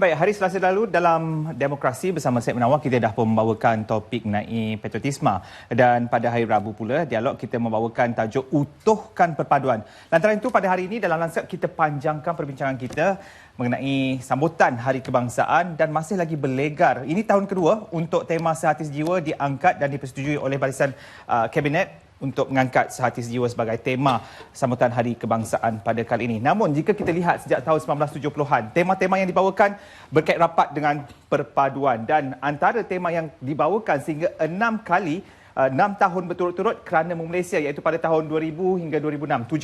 Baik, hari Selasa lalu dalam Demokrasi bersama Syed Menawar kita dah pun membawakan topik mengenai patriotisme, dan pada hari Rabu pula dialog kita membawakan tajuk Utuhkan Perpaduan. Lantaran itu pada hari ini dalam Landscape kita panjangkan perbincangan kita mengenai sambutan Hari Kebangsaan dan masih lagi berlegar. Ini tahun kedua untuk tema Sehati Sejiwa diangkat dan dipersetujui oleh Barisan Kabinet untuk mengangkat Sehati Sejiwa sebagai tema sambutan Hari Kebangsaan pada kali ini. Namun jika kita lihat sejak tahun 1970-an, tema-tema yang dibawakan berkait rapat dengan perpaduan, dan antara tema yang dibawakan sehingga 6 kali 6 tahun berturut-turut kerana Malaysia, iaitu pada tahun 2000 hingga 2006.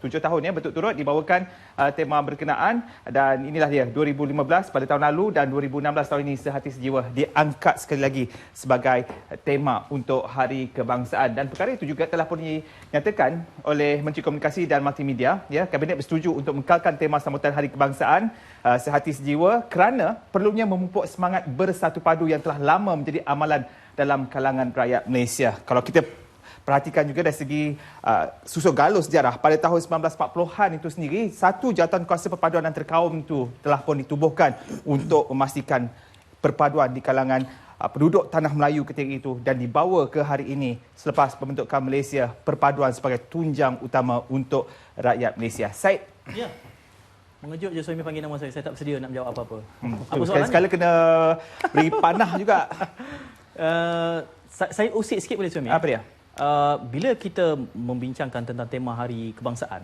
7 tahun ya berturut-turut dibawakan tema berkenaan, dan inilah dia 2015 pada tahun lalu dan 2016 tahun ini Sehati Sejiwa diangkat sekali lagi sebagai tema untuk Hari Kebangsaan. Dan perkara itu juga telah pun dinyatakan oleh Menteri Komunikasi dan Multimedia, ya, Kabinet bersetuju untuk mengekalkan tema sambutan Hari Kebangsaan Sehati Sejiwa kerana perlunya memupuk semangat bersatu padu yang telah lama menjadi amalan dalam kalangan rakyat Malaysia. Kalau kita perhatikan juga dari segi susur galur sejarah, pada tahun 1940-an itu sendiri, satu jawatan kuasa perpaduan antara kaum itu telah pun ditubuhkan untuk memastikan perpaduan di kalangan penduduk tanah Melayu ketika itu, dan dibawa ke hari ini selepas pembentukan Malaysia, perpaduan sebagai tunjang utama untuk rakyat Malaysia. Syed? Ya. Mengejut je suami panggil nama saya tak bersedia nak menjawab apa-apa. Apa soalannya? Sekali kena beri panah juga. Saya usik sikit boleh suami? Apa dia? Bila kita membincangkan tentang tema Hari Kebangsaan,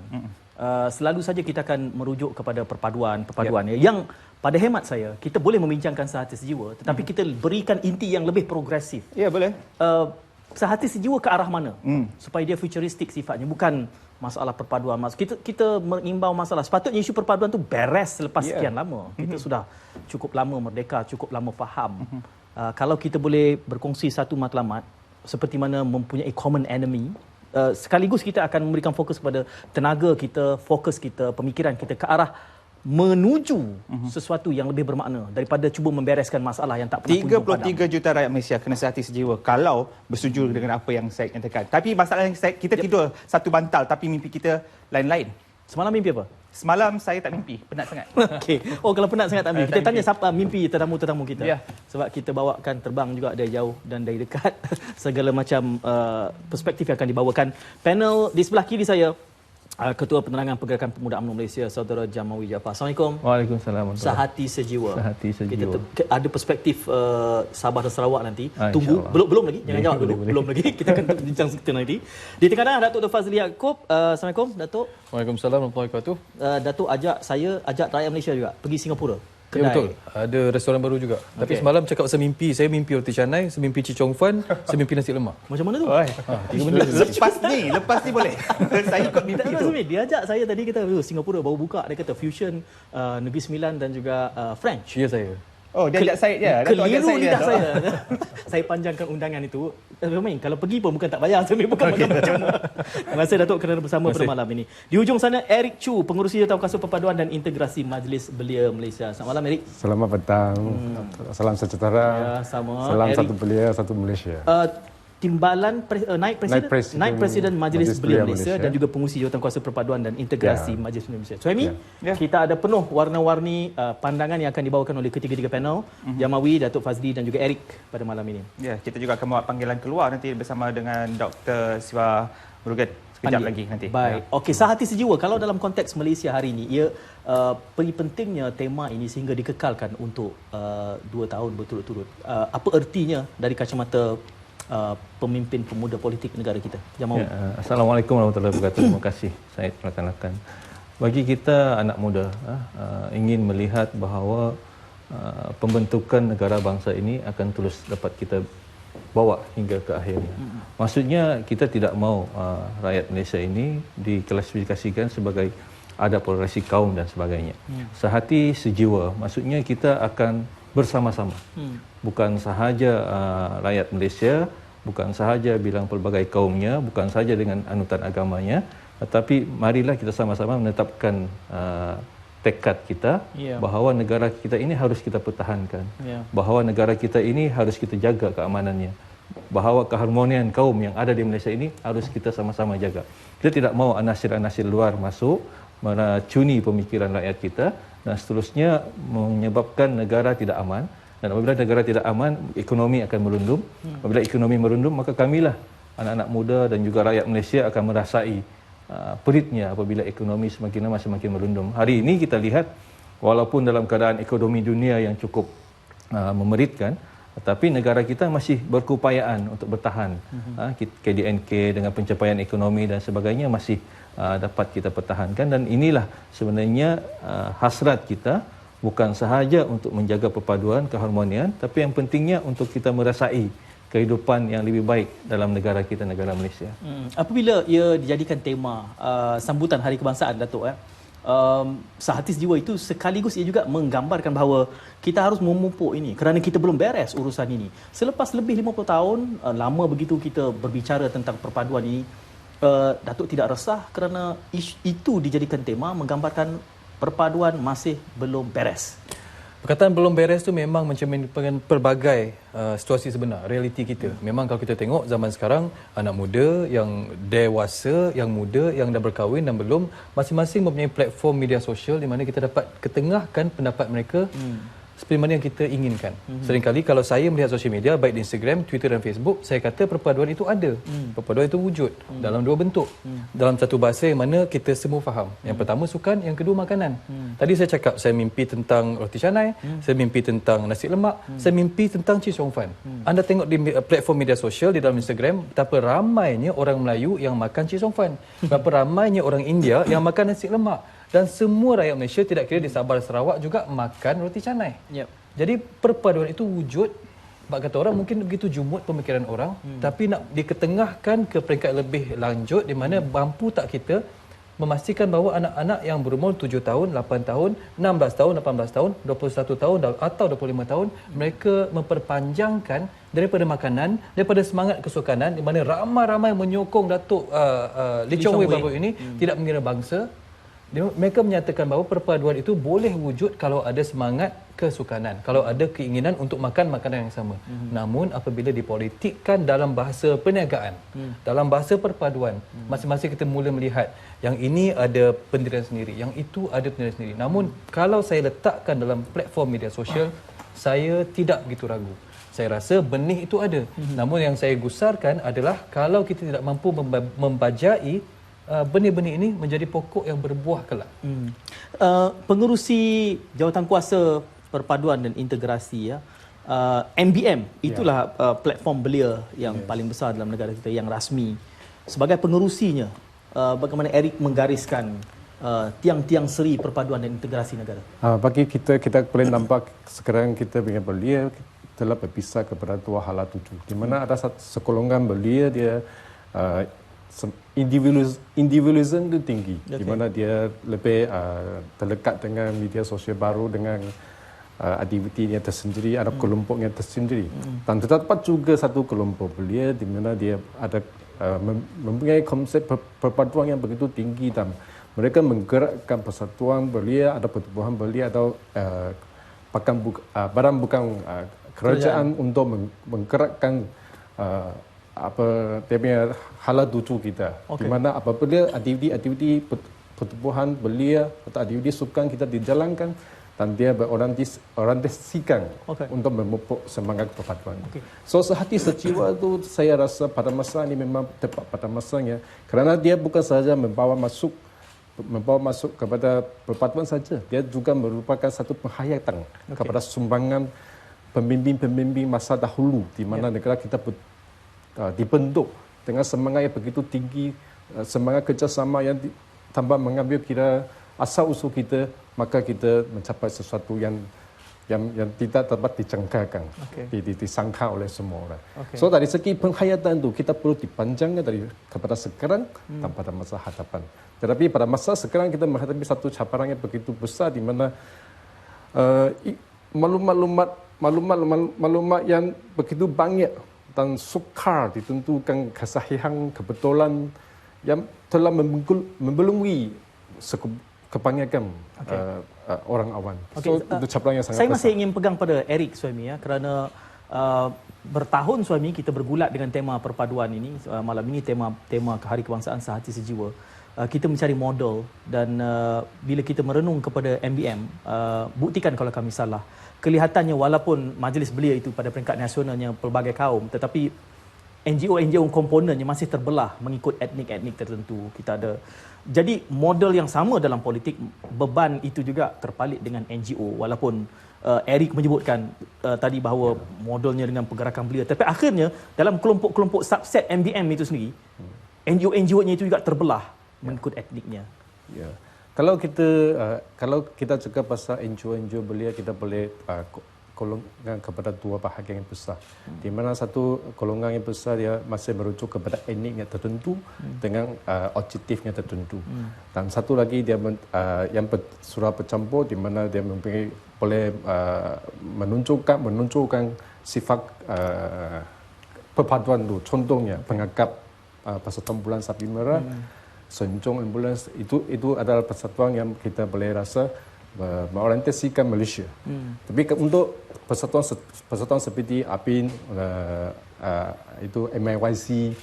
selalu saja kita akan merujuk kepada perpaduan yang pada hemat saya kita boleh membincangkan Sehati Sejiwa, tetapi kita berikan inti yang lebih progresif. Ya, boleh. Sehati Sejiwa ke arah mana supaya dia futuristik sifatnya, bukan masalah perpaduan. Kita mengimbau masalah sepatutnya isu perpaduan tu beres selepas sekian lama. Kita sudah cukup lama merdeka, cukup lama faham. Kalau kita boleh berkongsi satu matlamat seperti mana mempunyai common enemy, sekaligus kita akan memberikan fokus kepada tenaga kita, fokus kita, pemikiran kita ke arah menuju sesuatu yang lebih bermakna daripada cuba membereskan masalah yang tak pernah kunjung padam. 33 juta rakyat Malaysia kena Sehati Sejiwa kalau bersetuju dengan apa yang saya nyatakan. Tapi masalah yang kita tidur satu bantal tapi mimpi kita lain-lain. Semalam mimpi apa? Semalam saya tak mimpi, penat sangat. Okey. Oh, kalau penat sangat tak mimpi. Kita tanya siapa mimpi tetamu-tetamu kita. Ya. Sebab kita bawakan terbang juga dari jauh dan dari dekat. Segala macam perspektif yang akan dibawakan. Panel di sebelah kiri saya, Ketua Penerangan Pergerakan Pemuda UMNO Malaysia, Saudara Jamawi Jaafar. Assalamualaikum. Waalaikumsalam. Sehati Sejiwa. Sehati Sejiwa. Kita ada perspektif Sabah dan Sarawak nanti. Tunggu. InsyaAllah. Belum lagi. Jangan jawab dulu. Belum lagi. Kita akan bincang sekitar nanti. Di tengah Datuk Fazli Yaakob. Assalamualaikum, Datuk. Waalaikumsalam warahmatullahi wabarakatuh. Datuk ajak rakyat Malaysia juga pergi Singapura. Kedai. Ya, betul. Ada restoran baru juga. Tapi semalam cakap pasal mimpi. Saya mimpi roti canai, saya mimpi Chee Chong Fan, saya mimpi nasi lemak. Macam mana tu? Tiga benda. Lepas ni boleh. Saya ikut mimpi tu. Dia ajak saya tadi, kita Singapura baru buka, dia kata fusion Negeri Sembilan dan juga French. Ya, saya. Oh, dia ajak saya je. Keliru lidah saya. Saya panjangkan undangan itu. Kalau pergi pun bukan tak bayar, sebenarnya bukan macam mana. Terima kasih Datuk kerana bersama pada malam ini. Di hujung sana Eric Chu, Pengurusi Jawatankuasa Perpaduan dan Integrasi Majlis Belia Malaysia. Selamat malam Eric. Selamat petang. Salam sejahtera. Ya, sama. Salam Eric. satu belia, satu Malaysia. Timbalan Naib Presiden Majlis Belia Malaysia dan juga Pengurusi Jawatankuasa Perpaduan dan Integrasi Majlis Belia Malaysia. Suhaimi, kita ada penuh warna-warni pandangan yang akan dibawakan oleh ketiga-tiga panel, Jamawi, Datuk Fazli dan juga Eric pada malam ini. Ya, kita juga akan bawa panggilan keluar nanti bersama dengan Dr. Siva Murugan sekejap lagi nanti. Baik. Okey, Sehati Sejiwa kalau dalam konteks Malaysia hari ini, ia pentingnya tema ini sehingga dikekalkan untuk 2 tahun berturut-turut. Apa ertinya dari kacamata pemimpin pemuda politik negara kita? Jamawi. Assalamualaikum warahmatullahi wabarakatuh. Terima kasih saya perkenalkan. Bagi kita anak muda ingin melihat bahawa pembentukan negara bangsa ini akan terus dapat kita bawa hingga ke akhirnya. Maksudnya kita tidak mahu rakyat Malaysia ini diklasifikasikan sebagai ada polarisasi kaum dan sebagainya. Sehati sejiwa, maksudnya kita akan bersama-sama. Bukan sahaja rakyat Malaysia, bukan sahaja bilang pelbagai kaumnya, bukan sahaja dengan anutan agamanya, tetapi marilah kita sama-sama menetapkan tekad kita bahawa negara kita ini harus kita pertahankan. Bahawa negara kita ini harus kita jaga keamanannya. Bahawa keharmonian kaum yang ada di Malaysia ini harus kita sama-sama jaga. Kita tidak mahu anasir-anasir luar masuk meracuni pemikiran rakyat kita dan seterusnya menyebabkan negara tidak aman. Dan apabila negara tidak aman, ekonomi akan merundum. Apabila ekonomi merundum, maka kamilah anak-anak muda dan juga rakyat Malaysia akan merasai peritnya apabila ekonomi semakin lama semakin merundum. Hari ini kita lihat walaupun dalam keadaan ekonomi dunia yang cukup memeritkan, tapi negara kita masih berkeupayaan untuk bertahan. KDNK dengan pencapaian ekonomi dan sebagainya masih dapat kita pertahankan, dan inilah sebenarnya hasrat kita, bukan sahaja untuk menjaga perpaduan, keharmonian, tapi yang pentingnya untuk kita merasai kehidupan yang lebih baik dalam negara kita, negara Malaysia. Apabila ia dijadikan tema sambutan Hari Kebangsaan, Datuk, sehati sejiwa itu sekaligus ia juga menggambarkan bahawa kita harus memupuk ini kerana kita belum beres urusan ini. Selepas lebih 50 tahun, lama begitu kita berbicara tentang perpaduan ini, Datuk tidak resah kerana itu dijadikan tema menggambarkan perpaduan masih belum beres? Perkataan belum beres tu memang mencerminkan pelbagai situasi sebenar, realiti kita. Memang kalau kita tengok zaman sekarang, anak muda, yang dewasa, yang muda, yang dah berkahwin dan belum, masing-masing mempunyai platform media sosial di mana kita dapat ketengahkan pendapat mereka seperti mana yang kita inginkan. Seringkali kalau saya melihat sosial media, baik di Instagram, Twitter dan Facebook, saya kata perpaduan itu ada. Perpaduan itu wujud dalam dua bentuk. Dalam satu bahasa yang mana kita semua faham. Yang pertama sukan, yang kedua makanan. Tadi saya cakap, saya mimpi tentang roti canai, saya mimpi tentang nasi lemak, saya mimpi tentang Chee Chong Fan. Anda tengok di platform media sosial di dalam Instagram, betapa ramainya orang Melayu yang makan Chee Chong Fan. Berapa ramainya orang India yang makan nasi lemak. Dan semua rakyat Malaysia, tidak kira di Sabah dan Sarawak, juga makan roti canai. Jadi perpaduan itu wujud. Bak kata orang, mungkin begitu jumut pemikiran orang, tapi nak diketengahkan ke peringkat lebih lanjut di mana mampu tak kita memastikan bahawa anak-anak yang berumur 7 tahun, 8 tahun, 16 tahun, 18 tahun, 21 tahun atau 25 tahun, mereka memperpanjangkan daripada makanan, daripada semangat kesukanan, di mana ramai-ramai menyokong Datuk Lee Chong Wei baru ini, tidak mengira bangsa. Mereka menyatakan bahawa perpaduan itu boleh wujud kalau ada semangat kesukanan, kalau ada keinginan untuk makan makanan yang sama. Namun apabila dipolitikkan dalam bahasa perniagaan, dalam bahasa perpaduan, masing-masing kita mula melihat yang ini ada pendirian sendiri, yang itu ada pendirian sendiri. Namun kalau saya letakkan dalam platform media sosial, saya tidak begitu ragu. Saya rasa benih itu ada. Namun yang saya gusarkan adalah kalau kita tidak mampu membajai benih-benih ini menjadi pokok yang berbuah kelak. Pengerusi Jawatan Kuasa Perpaduan dan Integrasi, MBM, itulah platform belia yang paling besar dalam negara kita, yang rasmi. Sebagai pengerusinya, bagaimana Eric menggariskan tiang-tiang seri perpaduan dan integrasi negara? Bagi kita boleh nampak sekarang kita dengan belia telah berpisah kepada dua hala tuju. Di mana ada sekolongan belia dia individualism itu tinggi, di mana dia lebih terlekat dengan media sosial baru, dengan aktivitinya tersendiri, ada kelompoknya tersendiri. Dan terdapat juga satu kelompok belia di mana dia ada mempunyai konsep perpaduan yang begitu tinggi dan mereka menggerakkan persatuan belia, ada pertubuhan belia atau badan bukan kerajaan untuk menggerakkan dia punya hala tuju kita. Di mana apabila aktiviti pertubuhan belia atau aktiviti sukan kita dijalankan dan dia berorientasikan untuk memupuk semangat perpaduan. So sehati sejiwa itu saya rasa pada masa ini memang tepat pada masanya, kerana dia bukan sahaja membawa masuk kepada perpaduan saja, dia juga merupakan satu penghayatan kepada sumbangan pembimbing-pembimbing masa dahulu di mana negara kita dibentuk dengan semangat yang begitu tinggi, semangat kerjasama yang tanpa mengambil kira asal-usul kita, maka kita mencapai sesuatu yang tidak dapat dijangkakan, disangka oleh semua orang. So dari segi penghayatan itu kita perlu dipanjangkan kepada sekarang dan pada masa hadapan. Tetapi pada masa sekarang kita menghadapi satu cabaran yang begitu besar di mana maklumat yang begitu banyak dan sukar ditentukan kesahihan kebetulan yang telah membelenggu kebanyakan orang awam. So itu cabaran yang sangat saya besar. masih ingin pegang pada Eric Suhaimi, kerana bertahun Suhaimi kita bergulat dengan tema perpaduan ini. Malam ini tema Hari Kebangsaan Sehati Sejiwa. kita mencari model dan bila kita merenung kepada MBM, buktikan kalau kami salah. Kelihatannya walaupun majlis belia itu pada peringkat nasionalnya pelbagai kaum, tetapi NGO komponennya masih terbelah mengikut etnik-etnik tertentu. Kita ada, jadi model yang sama dalam politik, beban itu juga terpalit dengan NGO. Walaupun Eric menyebutkan tadi bahawa modelnya dengan pergerakan belia, tapi akhirnya dalam kelompok-kelompok subset MBM itu sendiri, NGO-NGO-nya itu juga terbelah mengikut etniknya. Ya. Kalau kita cakap pasal NGO belia, kita boleh golongan kepada dua bahagian yang besar. Di mana satu golongan yang besar dia masih merujuk kepada etniknya tertentu dengan objektifnya tertentu. Dan satu lagi dia yang surah bercampur, di mana dia boleh menunjukkan sifat perpaduan itu. Contohnya pengagap Persatuan Bulan Sapi Merah, Senjong Ambulans, itu adalah persatuan yang kita boleh rasa mengorientasikan Malaysia. Tapi untuk persatuan seperti APIN, itu MIYC,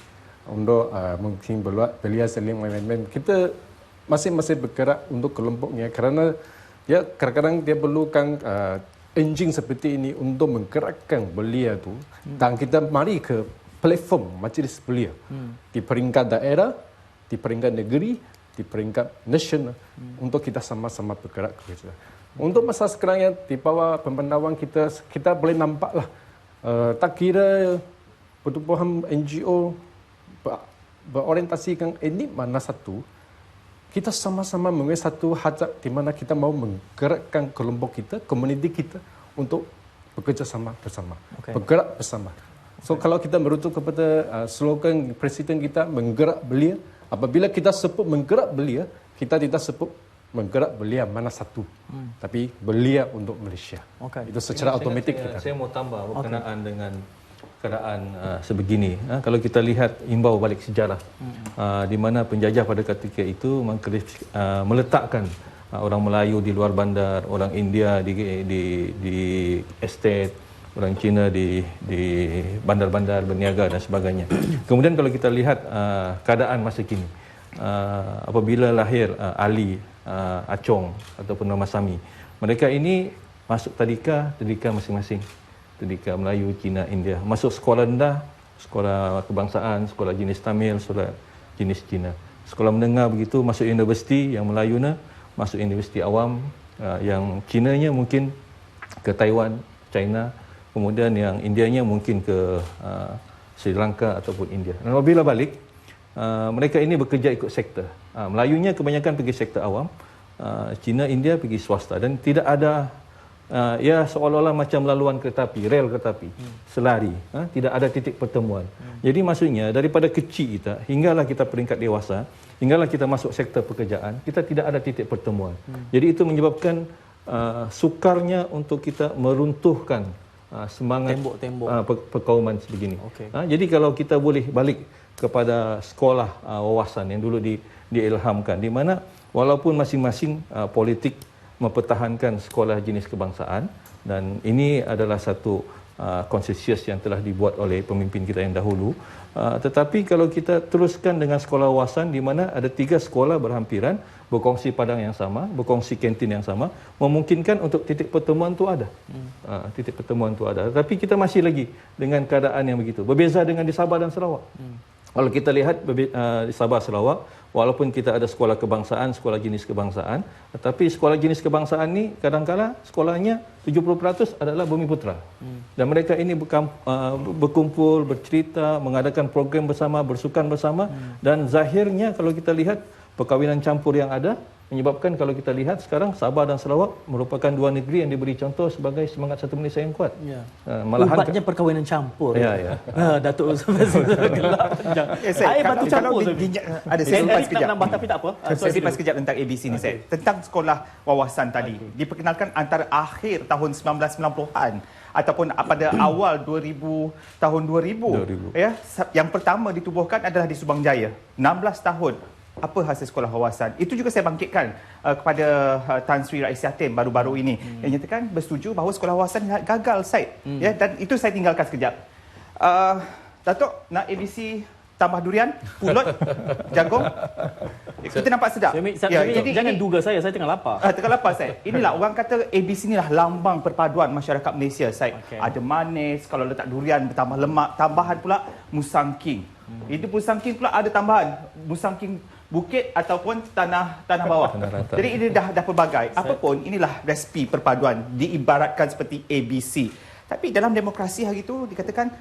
untuk mungkin belia seling main-main, kita masih bergerak untuk kelompoknya, kerana dia kadang-kadang dia perlukan engine seperti ini untuk menggerakkan belia tu, dan kita mari ke platform majlis belia di peringkat daerah, di peringkat negeri, di peringkat nasional, untuk kita sama-sama bergerak ke situ. Untuk masa sekarang yang di bawah pemantauan kita boleh nampaklah, tak kira pertubuhan NGO berorientasikan etnik mana satu, kita sama-sama memiliki satu hajat di mana kita mau menggerakkan kelompok kita, komuniti kita untuk bekerja sama bersama, bergerak bersama. So kalau kita merujuk kepada slogan Presiden kita, menggerak belia, apabila kita sebut menggerak belia, kita tidak sebut menggerak belia mana satu, tapi belia untuk Malaysia. Itu secara otomatik kita. Saya mau tambah berkenaan dengan keadaan sebegini. Kalau kita lihat imbau balik sejarah, di mana penjajah pada ketika itu meletakkan orang Melayu di luar bandar, orang India di estate, orang Cina di bandar-bandar berniaga dan sebagainya. Kemudian kalau kita lihat keadaan masa kini, apabila lahir Ali, Acong ataupun Ramasamy, mereka ini masuk tadika masing-masing. Tadika Melayu, Cina, India. Masuk sekolah rendah, sekolah kebangsaan, sekolah jenis Tamil, sekolah jenis Cina. Sekolah menengah begitu, masuk universiti, yang Melayunya masuk universiti awam, yang Cinanya mungkin ke Taiwan, China, kemudian yang Indianya mungkin ke Sri Lanka ataupun India. Dan apabila balik, mereka ini bekerja ikut sektor. Melayunya kebanyakan pergi sektor awam, Cina, India pergi swasta, dan tidak ada seolah-olah macam laluan kereta api, rel kereta api, selari, tidak ada titik pertemuan. Jadi maksudnya daripada kecil kita hinggalah kita peringkat dewasa, hinggalah kita masuk sektor pekerjaan, kita tidak ada titik pertemuan. Jadi itu menyebabkan sukarnya untuk kita meruntuhkan semangat tembok-tembok perkauman sebegini. Jadi kalau kita boleh balik kepada sekolah wawasan yang dulu diilhamkan, di mana walaupun masing-masing politik mempertahankan sekolah jenis kebangsaan, dan ini adalah satu konsensus yang telah dibuat oleh pemimpin kita yang dahulu, tetapi kalau kita teruskan dengan sekolah wawasan di mana ada 3 sekolah berhampiran, berkongsi padang yang sama, berkongsi kantin yang sama, memungkinkan untuk titik pertemuan itu ada. Titik pertemuan itu ada. Tapi kita masih lagi dengan keadaan yang begitu. Berbeza dengan di Sabah dan Sarawak. Kalau kita lihat di Sabah Sarawak, walaupun kita ada sekolah kebangsaan, sekolah jenis kebangsaan, tetapi sekolah jenis kebangsaan ni kadang-kadang sekolahnya 70% adalah Bumiputra. Dan mereka ini berkumpul, bercerita, mengadakan program bersama, bersukan bersama, dan zahirnya kalau kita lihat perkahwinan campur yang ada menyebabkan kalau kita lihat sekarang Sabah dan Sarawak merupakan 2 negeri yang diberi contoh sebagai semangat satu Malaysia yang kuat. Malahan ubatnya perkahwinan campur. Datuk gelap panjang. Air batu campur. Ada saya simpan sekejap. Tapi tak apa. Saya simpan sekejap tentang ABC ni saya. Tentang sekolah wawasan tadi. Diperkenalkan antara akhir tahun 1990-an ataupun pada awal tahun 2000. Ya, yang pertama ditubuhkan adalah di Subang Jaya. 16 tahun. Apa hasil sekolah wawasan? Itu juga saya bangkitkan kepada Tan Sri Rais Yatim baru-baru ini yang nyatakan bersetuju bahawa sekolah wawasan gagal, Said. Ya, dan itu saya tinggalkan sekejap. Datuk, nak ABC tambah durian, pulut, jagung. Kita nampak sedap. Jadi jangan duga saya tengah lapar. Tengah lapar, Syed. Inilah orang kata ABC inilah lambang perpaduan masyarakat Malaysia, Syed. Okay. Ada manis, kalau letak durian bertambah lemak, tambahan pula musang king. Itu musang king pula ada tambahan musang king bukit ataupun tanah bawah. Jadi ini dah pelbagai. Apapun inilah resipi perpaduan diibaratkan seperti ABC. Tapi dalam demokrasi hari itu dikatakan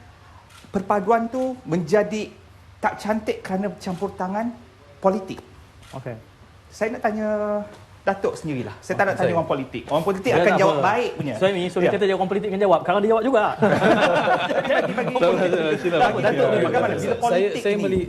perpaduan tu menjadi tak cantik kerana campur tangan politik. Okey. Saya nak tanya Datuk sendirilah. Saya tak nak tanya orang politik. Orang politik Ya, akan tak jawab apa. baik punya. So ini kita orang politik akan jawab. Sekarang dia jawab juga. Bagaimana bila politik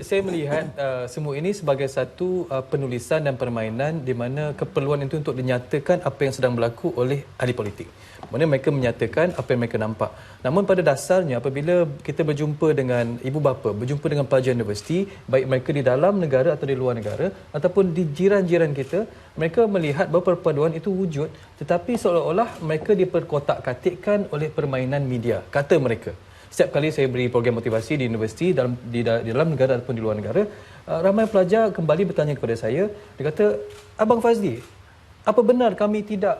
Saya melihat semua ini sebagai satu penulisan dan permainan di mana keperluan itu untuk dinyatakan apa yang sedang berlaku oleh ahli politik. Mana mereka menyatakan apa yang mereka nampak. Namun pada dasarnya apabila kita berjumpa dengan ibu bapa, berjumpa dengan pelajar universiti, baik mereka di dalam negara atau di luar negara ataupun di jiran-jiran kita, mereka melihat bahawa perpaduan itu wujud, tetapi seolah-olah mereka diperkotak-katikkan oleh permainan media, kata mereka. Setiap kali saya beri program motivasi di universiti di dalam negara ataupun di luar negara, ramai pelajar kembali bertanya kepada saya, dia kata, Abang Fazli, apa benar kami tidak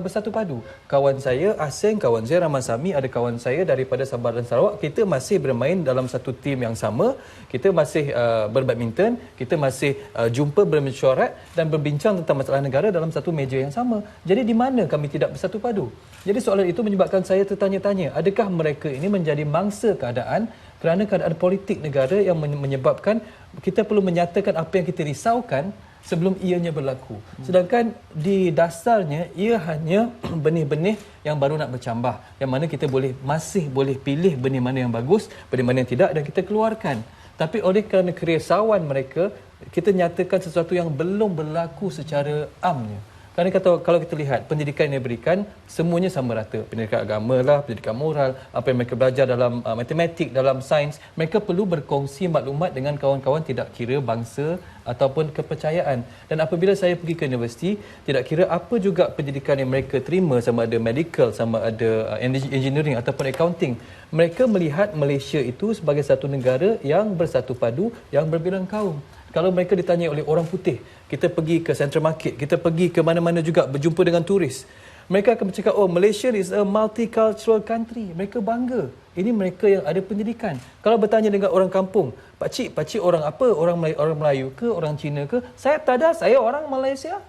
bersatu padu? Kawan saya asing, kawan saya Ramasami, ada kawan saya daripada Sabah dan Sarawak, kita masih bermain dalam satu tim yang sama, kita masih berbadminton, kita masih jumpa bermesyuarat dan berbincang tentang masalah negara dalam satu meja yang sama. Jadi di mana kami tidak bersatu padu? Jadi soalan itu menyebabkan saya tertanya-tanya, adakah mereka ini menjadi mangsa keadaan kerana keadaan politik negara yang menyebabkan kita perlu menyatakan apa yang kita risaukan sebelum ianya berlaku. Sedangkan di dasarnya ia hanya benih-benih yang baru nak bercambah, yang mana kita masih boleh pilih benih mana yang bagus, benih mana yang tidak dan kita keluarkan. Tapi oleh kerana kerisauan mereka, kita nyatakan sesuatu yang belum berlaku secara amnya. Kerana kalau kita lihat pendidikan yang diberikan semuanya sama rata. Pendidikan agama lah, pendidikan moral, apa yang mereka belajar dalam matematik, dalam sains, mereka perlu berkongsi maklumat dengan kawan-kawan tidak kira bangsa ataupun kepercayaan. Dan apabila saya pergi ke universiti, tidak kira apa juga pendidikan yang mereka terima, sama ada medical, sama ada engineering ataupun accounting, mereka melihat Malaysia itu sebagai satu negara yang bersatu padu, yang berbilang kaum. Kalau mereka ditanya oleh orang putih, kita pergi ke Central Market, kita pergi ke mana-mana juga berjumpa dengan turis, mereka akan bercakap, oh Malaysia is a multicultural country. Mereka bangga. Ini mereka yang ada pendidikan. Kalau bertanya dengan orang kampung, pakcik orang apa? Orang Melayu ke? Orang Cina ke? Saya tak ada, saya orang Malaysia.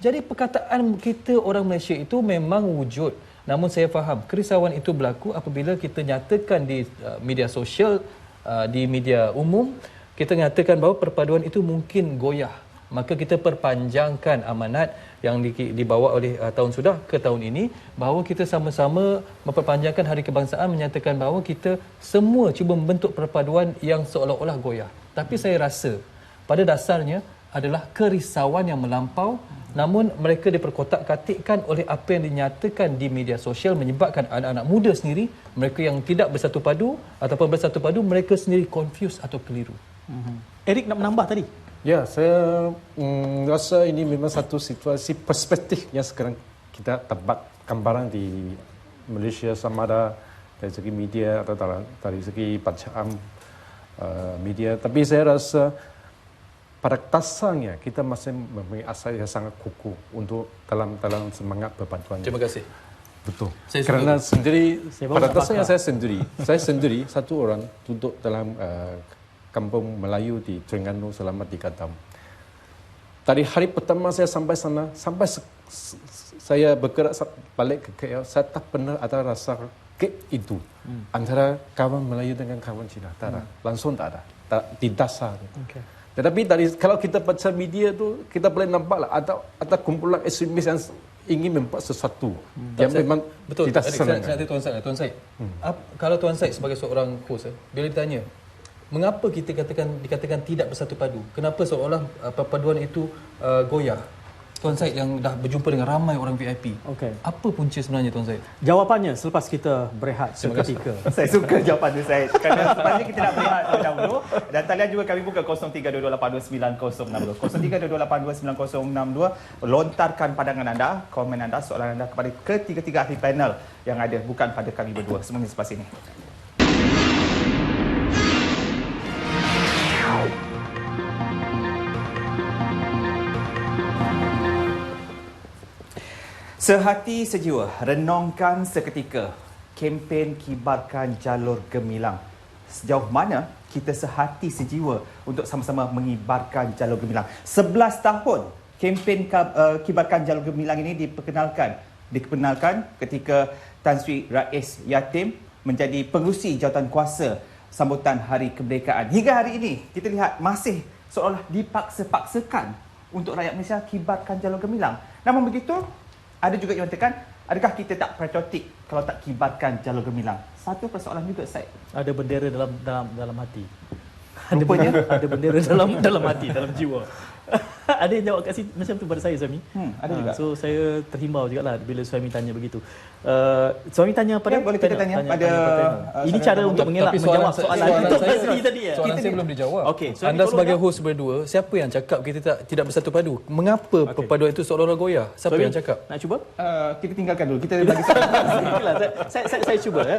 Jadi perkataan kita orang Malaysia itu memang wujud. Namun saya faham, kerisauan itu berlaku apabila kita nyatakan di media sosial, di media umum, kita nyatakan bahawa perpaduan itu mungkin goyah. Maka kita perpanjangkan amanat yang dibawa oleh tahun sudah ke tahun ini, bahawa kita sama-sama memperpanjangkan Hari Kebangsaan, menyatakan bahawa kita semua cuba membentuk perpaduan yang seolah-olah goyah. Tapi saya rasa pada dasarnya adalah kerisauan yang melampau, namun mereka diperkotak-katikkan oleh apa yang dinyatakan di media sosial, menyebabkan anak-anak muda sendiri, mereka yang tidak bersatu padu ataupun bersatu padu, mereka sendiri confused atau keliru. Eric nak menambah tadi? Ya, saya rasa ini memang satu situasi perspektif yang sekarang kita dapat gambaran di Malaysia, sama ada dari segi media atau dari segi bacaan media. Tapi saya rasa pada dasarnya kita masih mempunyai asas yang sangat kukuh untuk dalam semangat perpaduan. Terima kasih. Betul. Kerana pada dasarnya saya sendiri satu orang duduk dalam kampung Melayu di Terengganu selama 3 tahun. Dari hari pertama saya sampai sana, sampai saya bergerak balik ke KL, saya tak pernah ada rasa gap itu antara kawan Melayu dengan kawan Cina. Tak ada. Langsung tak ada. Di dasar. Okay. Tetapi kalau kita baca media tu, kita boleh nampak lah ada kumpulan ekstremis yang ingin membuat sesuatu yang memang betul. tidak senang. Tuan Syed. Kalau Tuan Syed sebagai seorang host, bila ditanya, mengapa kita dikatakan tidak bersatu padu? Kenapa seolah perpaduan itu goyah? Tuan Syed yang dah berjumpa dengan ramai orang VIP. Okey. Apa punca sebenarnya Tuan Syed? Jawapannya selepas kita berehat seketika. Saya suka jawapan tu, Syed. Kerana sebenarnya kita nak berehat terlebih dahulu. Dan talian juga kami buka 0322829062. 0322829062. Lontarkan pandangan anda, komen anda, soalan anda kepada ketiga-tiga ahli panel yang ada, bukan pada kami berdua. Semuanya selepas ini. Sehati sejiwa, renungkan seketika. Kempen Kibarkan Jalur Gemilang. Sejauh mana kita sehati sejiwa untuk sama-sama mengibarkan Jalur Gemilang? 11 tahun kempen Kibarkan Jalur Gemilang ini dikenalkan ketika Tan Sri Rais Yatim menjadi pengerusi jawatan kuasa sambutan Hari Kemerdekaan. Hingga hari ini kita lihat masih seolah dipaksa-paksakan untuk rakyat Malaysia kibarkan Jalur Gemilang. Namun begitu, ada juga yang mengatakan, adakah kita tak patriotik kalau tak kibarkan Jalur Gemilang? Satu persoalan juga, Syed. Ada bendera dalam hati. Rupanya Ada bendera dalam hati, dalam jiwa. Ada yang jawab kat sini macam tu pada saya, Suami. Ada juga. So saya terhimbau jugalah bila Suami tanya begitu. Suami tanya pada boleh kita tanya pada ini cara untuk menjawab soalan untuk Azri tadi ya. Soalan saya belum dijawab. Okey, Anda sebagai host berdua, siapa yang cakap kita tidak bersatu padu? Mengapa perpaduan itu seolah-olah goyah? Siapa yang cakap? Nak cuba? kita tinggalkan dulu. Kita bagi Itulah, saya cuba ya.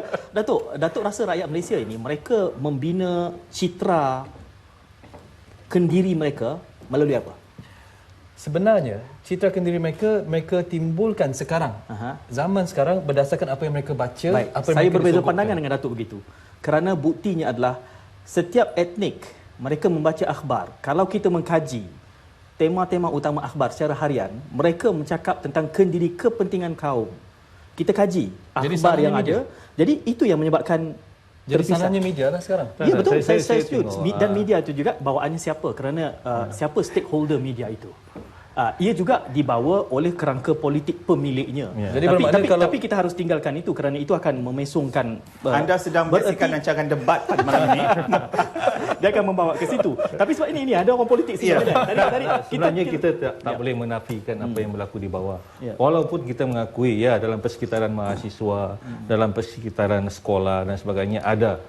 Datuk rasa rakyat Malaysia ini mereka membina citra kendiri mereka melalui apa? Sebenarnya, citra kendiri mereka timbulkan sekarang. Zaman sekarang berdasarkan apa yang mereka baca, Baik, apa yang saya mereka berbeza disogokkan. pandangan dengan Datuk begitu. Kerana buktinya adalah setiap etnik mereka membaca akhbar. Kalau kita mengkaji tema-tema utama akhbar secara harian, mereka mencakap tentang kendiri kepentingan kaum. Kita kaji Jadi akhbar yang salahnya ada. Jadi itu yang menyebabkan Jadi terpisah. salahnya media lah sekarang. Ya betul, saya tengok, setuju. Dan media itu juga bawaannya siapa? Kerana siapa stakeholder media itu? Ia juga dibawa oleh kerangka politik pemiliknya. Ya. Jadi bermakna kalau- tapi kita harus tinggalkan itu kerana itu akan memesongkan. Anda sedang menyaksikan rancangan debat pada malam ini. Dia akan membawa ke situ. Tapi sebab ini ada orang politik sini. Sebenarnya kita tak boleh menafikan apa yang berlaku di bawah. Ya. Walaupun kita mengakui ya dalam persekitaran mahasiswa, dalam persekitaran sekolah dan sebagainya ada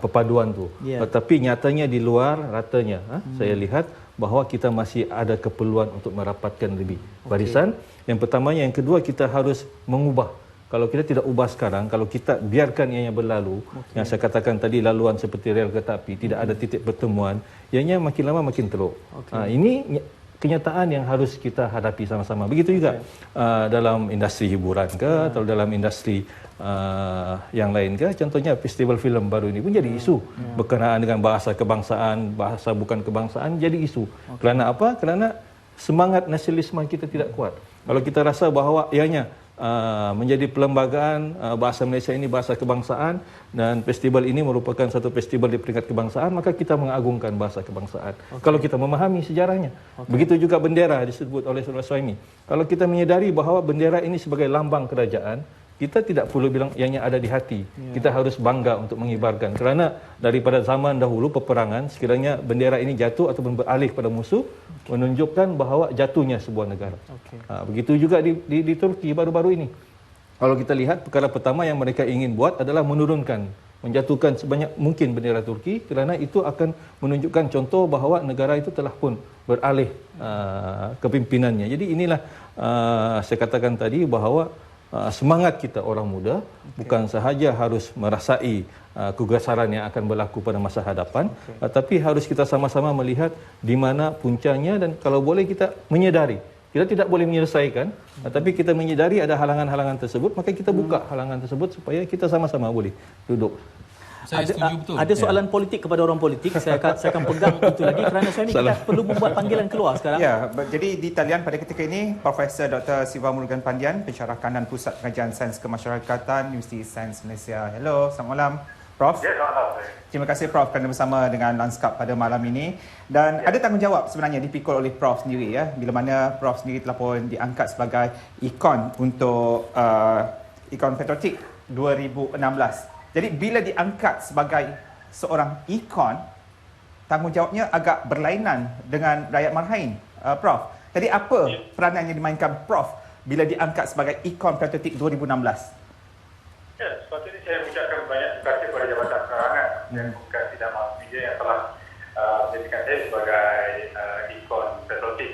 perpaduan tu. Ya. Tetapi nyatanya di luar ratanya saya lihat bahawa kita masih ada keperluan untuk merapatkan lebih barisan. Yang pertamanya, yang kedua kita harus mengubah. Kalau kita tidak ubah sekarang, kalau kita biarkan ianya berlalu, yang saya katakan tadi laluan seperti rel kereta api, tidak ada titik pertemuan, ianya makin lama makin teruk. Ini kenyataan yang harus kita hadapi sama-sama. Begitu juga dalam industri hiburan ke, atau dalam industri yang lain ke. Contohnya festival filem baru ini pun jadi isu berkenaan dengan bahasa kebangsaan, bahasa bukan kebangsaan jadi isu. Kerana apa? Kerana semangat nasionalisme kita tidak kuat. Kalau kita rasa bahawa ianya menjadi perlembagaan bahasa Malaysia ini bahasa kebangsaan dan festival ini merupakan satu festival di peringkat kebangsaan, maka kita mengagungkan bahasa kebangsaan. Kalau kita memahami sejarahnya. Begitu juga bendera disebut oleh Saudara Suhaimi. Kalau kita menyedari bahawa bendera ini sebagai lambang kerajaan, kita tidak perlu bilang ianya ada di hati. Kita harus bangga untuk mengibarkan. Kerana daripada zaman dahulu peperangan, sekiranya bendera ini jatuh ataupun beralih pada musuh, menunjukkan bahawa jatuhnya sebuah negara. Begitu juga di Turki baru-baru ini. Kalau kita lihat, perkara pertama yang mereka ingin buat adalah menjatuhkan sebanyak mungkin bendera Turki, kerana itu akan menunjukkan contoh bahawa negara itu telah pun beralih kepimpinannya. Jadi inilah saya katakan tadi bahawa semangat kita orang muda bukan sahaja harus merasai kegesaran yang akan berlaku pada masa hadapan, tapi harus kita sama-sama melihat di mana puncanya, dan kalau boleh kita menyedari. Kita tidak boleh menyelesaikan, tapi kita menyedari ada halangan-halangan tersebut, maka kita buka halangan tersebut supaya kita sama-sama boleh duduk. Saya setuju betul. Ada soalan politik kepada orang politik. Saya akan pegang itu lagi kerana Suami kita perlu membuat panggilan keluar sekarang. Ya, jadi di talian pada ketika ini Profesor Dr. Siva Murugan Pandian, Pensyarah Kanan Pusat Pengajian Sains Kemasyarakatan Universiti Sains Malaysia. Hello, selamat malam Prof. Ya, selamat malam. Terima kasih Prof kerana bersama dengan Lanskap pada malam ini. Dan ada tanggungjawab sebenarnya dipikul oleh Prof sendiri ya, bila mana Prof sendiri telah pun diangkat sebagai ikon untuk ikon patriotik 2016. Jadi bila diangkat sebagai seorang ikon, tanggungjawabnya agak berlainan dengan rakyat Marhain, Prof. Jadi apa peranan yang dimainkan Prof bila diangkat sebagai ikon patriotik 2016? Ya, sepatutnya saya mengucapkan banyak terima kasih kepada Jabatan Penerangan dan Komunikasi dan Mass Media yang telah menjadikan saya sebagai ikon patriotik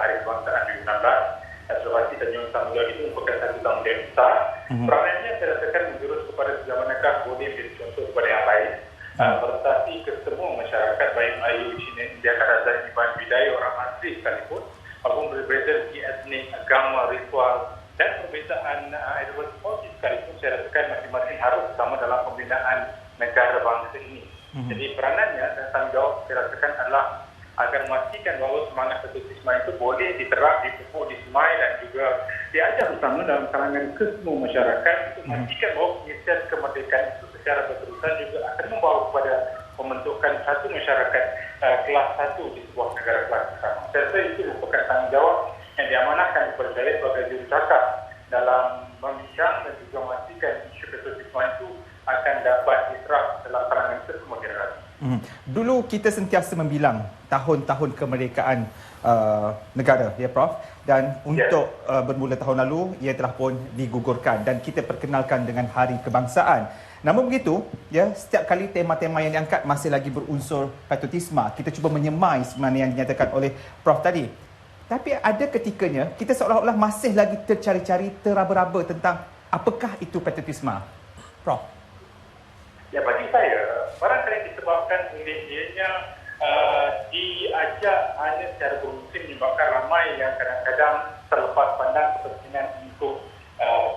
Hari Kebangsaan 2016. Advokasi dan Tanjung Samudera itu merupakan satu tanggungjawab besar. Peranannya saya rasakan menjurus kepada sejauh manakah boleh menjadi contoh kepada yang lain. Merentasi ke semua masyarakat, baik Melayu, Cina, India, Kadazan, Iban, Bidayuh, orang asli sekalipun, walaupun berbeza segi etnik, agama, ritual dan perbezaan ideologi politik sekalipun, saya rasakan masing-masing harus bersama dalam pembinaan negara bangsa ini. Jadi peranannya dan tanggungjawab saya rasakan adalah agar memastikan bahawa semangat patriotisme itu boleh diterap, dipupuk, disemai dan juga diajar bersama dalam kalangan kesemua masyarakat untuk memastikan bahawa pengisian kemerdekaan itu secara berterusan juga akan membawa kepada pembentukan satu masyarakat kelas satu di sebuah negara kelas bersama. Saya rasa itu merupakan tanggungjawab yang diamanahkan kepada saya sebagai jurucakap dalam membincang dan juga memastikan isu patriotisme itu akan dapat diterap dalam kalangan kesemua generasi. Dulu kita sentiasa membilang tahun-tahun kemerdekaan negara, ya Prof. Dan untuk bermula tahun lalu, ia telah pun digugurkan dan kita perkenalkan dengan Hari Kebangsaan. Namun begitu, ya, setiap kali tema-tema yang diangkat masih lagi berunsur patriotisme. Kita cuba menyemai sebenarnya yang dinyatakan oleh Prof tadi. Tapi ada ketikanya kita seolah-olah masih lagi tercari-cari, teraba-raba tentang apakah itu patriotisme. Prof. Ya, bagi saya, barangkali disebabkan oleh ianya diajak hanya secara bermusim menyebabkan ramai yang kadang-kadang terlepas pandang kepentingan untuk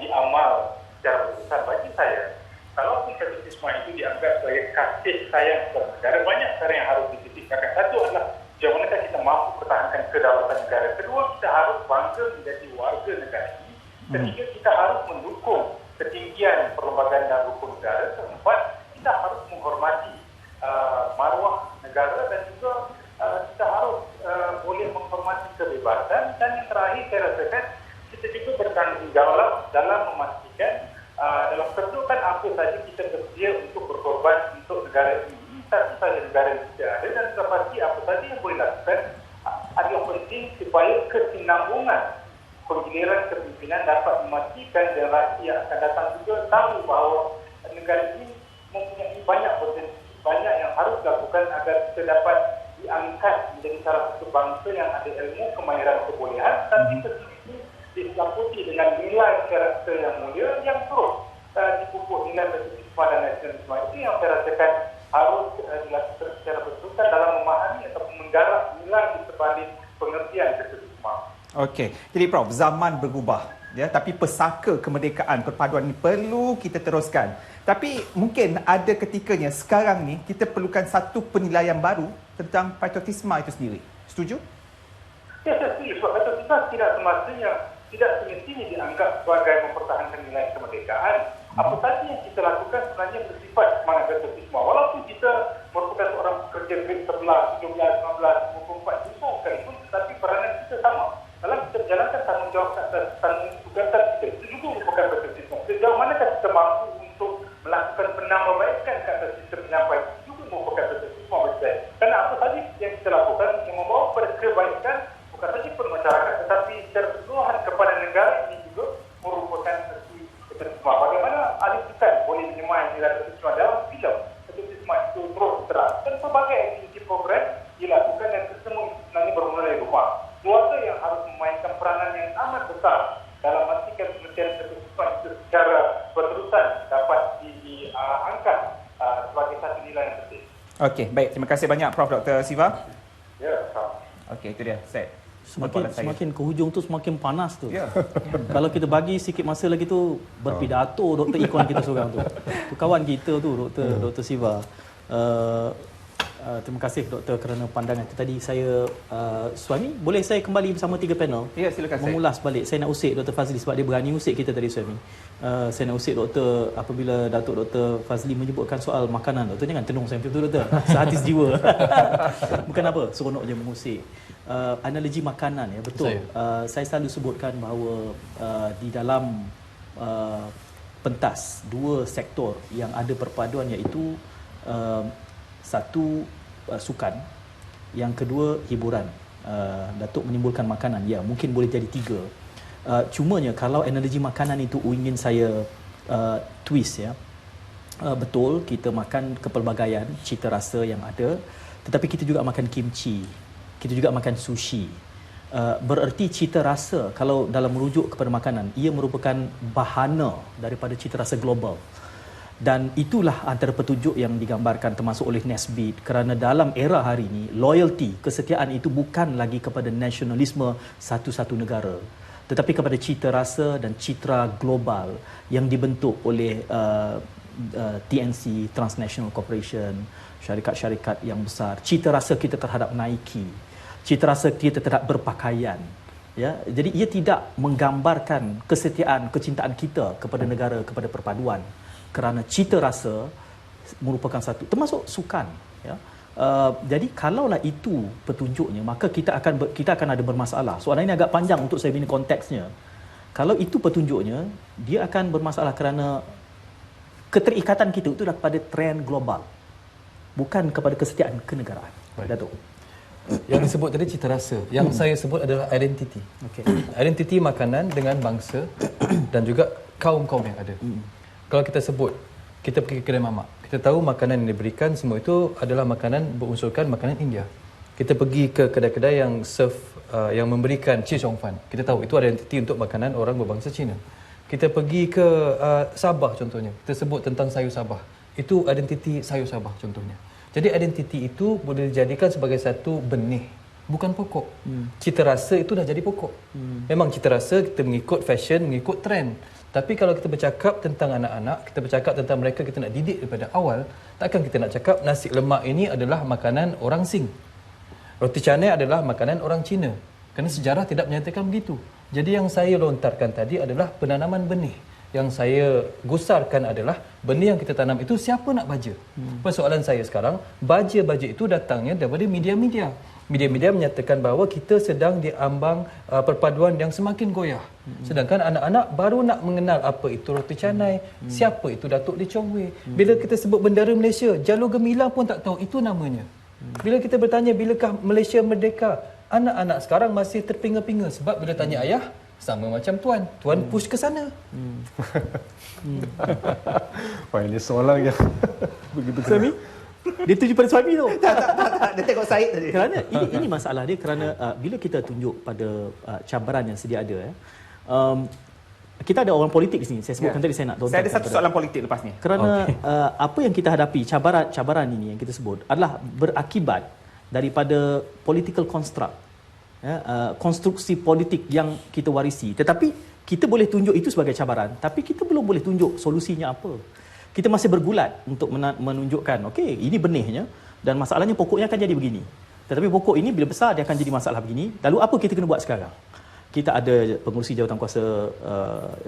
diamal secara besar. Bagi saya, kalau patriotisme itu dianggap sebagai kasih sayang kepada negara, banyak cara yang harus dititikkan. Satu adalah bagaimana kita mampu pertahankan kedaulatan negara. Kedua, kita harus bangga menjadi warga negara ini. Ketiga, kita harus mendukung ketinggian perlembagaan dan rukun negara. Keempat, kita harus menghormati maruah negara dan juga kita harus boleh menghormati kebebasan. Dan yang terakhir, saya rasakan kita juga bertanggungjawab dalam memastikan dalam kedudukan apa saja kita bersedia untuk berkorban untuk negara ini. Satu saja negara yang tidak ada dan pasti apa saja yang boleh lakukan adalah penting supaya kesinambungan penggiliran kepimpinan dapat memastikan generasi yang akan datang juga tahu bahawa negara ini mempunyai banyak potensi, banyak yang harus dilakukan agar kita dapat diangkat menjadi salah satu bangsa yang ada ilmu, kemahiran, kebolehan, tapi itu diselaputi dengan nilai karakter yang mulia yang terus dipupuk nilai patriotisme dan nasionalisme. Itu yang saya rasakan harus dilakukan secara berterusan dalam memahami ataupun menggarap nilai di sebalik pengertian patriotisme. Okey, jadi Prof, zaman berubah, ya, tapi pesaka kemerdekaan perpaduan ini perlu kita teruskan. Tapi mungkin ada ketikanya sekarang ni kita perlukan satu penilaian baru tentang patriotisme itu sendiri. Setuju? Ya, saya setuju. Sebab patriotisme tidak semestinya dianggap sebagai mempertahankan nilai kemerdekaan. Apa saja yang kita lakukan sebenarnya bersifat semangat patriotisme. Walaupun kita merupakan seorang pekerja grade 11, 17, 19, 24 juta sekalipun, tetapi peranan kita sama. Dalam kita menjalankan tanggungjawab atas tugasan kita, itu juga merupakan patriotisme. Sejauh manakah kita mampu untuk melakukan penambahbaikan ke atas sistem penyampaian, itu juga merupakan patriotisme bagi saya. Kerana apa saja yang kita lakukan yang membawa kepada kebaikan bukan saja kepada masyarakat tetapi secara keseluruhan kepada negara ini juga merupakan satu patriotisme. Bagaimana ahli kita boleh menyemai nilai patriotisme dalam filem patriotisme itu terus terang dan pelbagai aktiviti program dilakukan dan semua itu sebenarnya bermula dari rumah. Keluarga yang harus memainkan peranan yang amat besar dalam memastikan pengertian patriotisme itu secara berterusan dapat diangkat sebagai satu nilai yang penting. Okey, baik. Terima kasih banyak Prof. Dr. Siva. Ya, sama. Okey, itu dia. Set. Semakin ke hujung tu semakin panas tu. Ya. Kalau kita bagi sikit masa lagi tu berpidato Dr. Ikon kita seorang tu. Tu kawan kita tu Dr. Siva. Terima kasih Doktor kerana pandangan itu tadi. Saya Suami, boleh saya kembali bersama 3 panel? Ya, silakan. Mengulas balik. Saya nak usik Dr. Fazli sebab dia berani usik kita tadi, Suami. Saya nak usik Doktor apabila Dr. Fazli menyebutkan soal makanan. Doktor jangan tenung saya betul, Doktor. Sehati sejiwa. Bukan apa, seronok je mengusik. Analogi makanan, ya, betul. Saya selalu sebutkan bahawa di dalam pentas dua sektor yang ada perpaduan, iaitu satu sukan, yang kedua hiburan. Datuk menimbulkan makanan, ya, mungkin boleh jadi 3. Cumanya kalau analogi makanan itu ingin saya twist, ya, betul kita makan kepelbagaian cita rasa yang ada, tetapi kita juga makan kimchi, kita juga makan sushi. Bererti cita rasa, kalau dalam merujuk kepada makanan, ia merupakan bahana daripada cita rasa global. Dan itulah antara petunjuk yang digambarkan termasuk oleh Nesbitt, kerana dalam era hari ini loyalty, kesetiaan itu bukan lagi kepada nasionalisme satu-satu negara, tetapi kepada cita rasa dan citra global yang dibentuk oleh TNC, Transnational Corporation, syarikat-syarikat yang besar. Cita rasa kita terhadap Nike, cita rasa kita terhadap berpakaian. Ya, jadi ia tidak menggambarkan kesetiaan, kecintaan kita kepada negara, kepada perpaduan, kerana cita rasa merupakan satu, termasuk sukan. Ya. Jadi kalaulah itu petunjuknya, maka kita akan ada bermasalah. Soalan ini agak panjang untuk saya bina konteksnya. Kalau itu petunjuknya, dia akan bermasalah kerana keterikatan kita itu dah kepada trend global, bukan kepada kesetiaan kenegaraan. Datuk. Yang disebut tadi cita rasa, yang saya sebut adalah identity. Okay. Identity makanan dengan bangsa dan juga kaum-kaum yang ada. Kalau kita sebut, kita pergi ke kedai mamak, kita tahu makanan yang diberikan semua itu adalah makanan berunsurkan makanan India. Kita pergi ke kedai-kedai yang serve, yang memberikan Chee Chong Fan, kita tahu itu identiti untuk makanan orang berbangsa Cina. Kita pergi ke Sabah contohnya, kita sebut tentang sayur Sabah, itu identiti sayur Sabah contohnya. Jadi identiti itu boleh dijadikan sebagai satu benih, bukan pokok. Cita rasa itu dah jadi pokok. Memang cita rasa kita mengikut fashion, mengikut trend. Tapi kalau kita bercakap tentang anak-anak, kita bercakap tentang mereka, kita nak didik daripada awal, takkan kita nak cakap nasi lemak ini adalah makanan orang Sing, roti canai adalah makanan orang Cina. Kerana sejarah tidak menyatakan begitu. Jadi yang saya lontarkan tadi adalah penanaman benih. Yang saya gusarkan adalah benih yang kita tanam itu siapa nak baja? Persoalan saya sekarang, baja-baja itu datangnya daripada media-media. Media-media menyatakan bahawa kita sedang diambang perpaduan yang semakin goyah. Sedangkan anak-anak baru nak mengenal apa itu roti canai, siapa itu Datuk Lee Chong Wei. Bila kita sebut bendera Malaysia, Jalur Gemilang pun tak tahu itu namanya. Bila kita bertanya bilakah Malaysia merdeka, anak-anak sekarang masih terpinga-pinga sebab bila tanya ayah, sama macam tuan push ke sana. Wah, ini soalan yang begitu. Suami? Dia tuju pada suami tu. Tak, dia tengok Said tadi. Kerana ini masalah dia, kerana bila kita tunjuk pada cabaran yang sedia ada, kita ada orang politik di sini. Saya sebutkan tadi, saya nak Saya ada satu soalan politik lepas ni. Kerana apa yang kita hadapi, cabaran ini yang kita sebut adalah berakibat daripada political construct. Konstruksi politik yang kita warisi. Tetapi kita boleh tunjuk itu sebagai cabaran, tapi kita belum boleh tunjuk solusinya apa. Kita masih bergulat untuk menunjukkan, okey, ini benihnya dan masalahnya pokoknya akan jadi begini. Tetapi pokok ini bila besar dia akan jadi masalah begini. Lalu apa kita kena buat sekarang? Kita ada pengurusi jawatan kuasa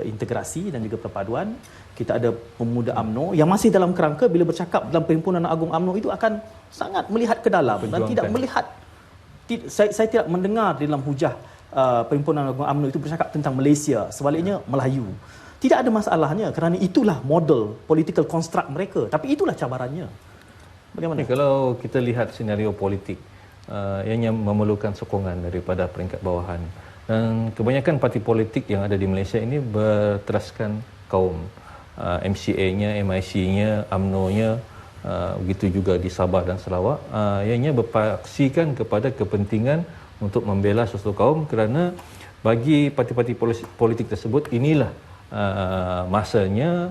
integrasi dan juga perpaduan. Kita ada pemuda UMNO yang masih dalam kerangka bila bercakap dalam Perhimpunan Agung UMNO itu akan sangat melihat ke dalam dan tidak melihat. Saya tidak mendengar di dalam hujah Perhimpunan Agung UMNO itu bercakap tentang Malaysia, sebaliknya Melayu. Tidak ada masalahnya kerana itulah model political construct mereka. Tapi itulah cabarannya. Bagaimana? Kalau kita lihat senario politik, ianya memerlukan sokongan daripada peringkat bawahan. Dan kebanyakan parti politik yang ada di Malaysia ini berteraskan kaum. MCA-nya, MIC-nya, UMNO-nya, begitu juga di Sabah dan Sarawak, ianya berpaksikan kepada kepentingan untuk membela suatu kaum, kerana bagi parti-parti politik tersebut inilah masanya,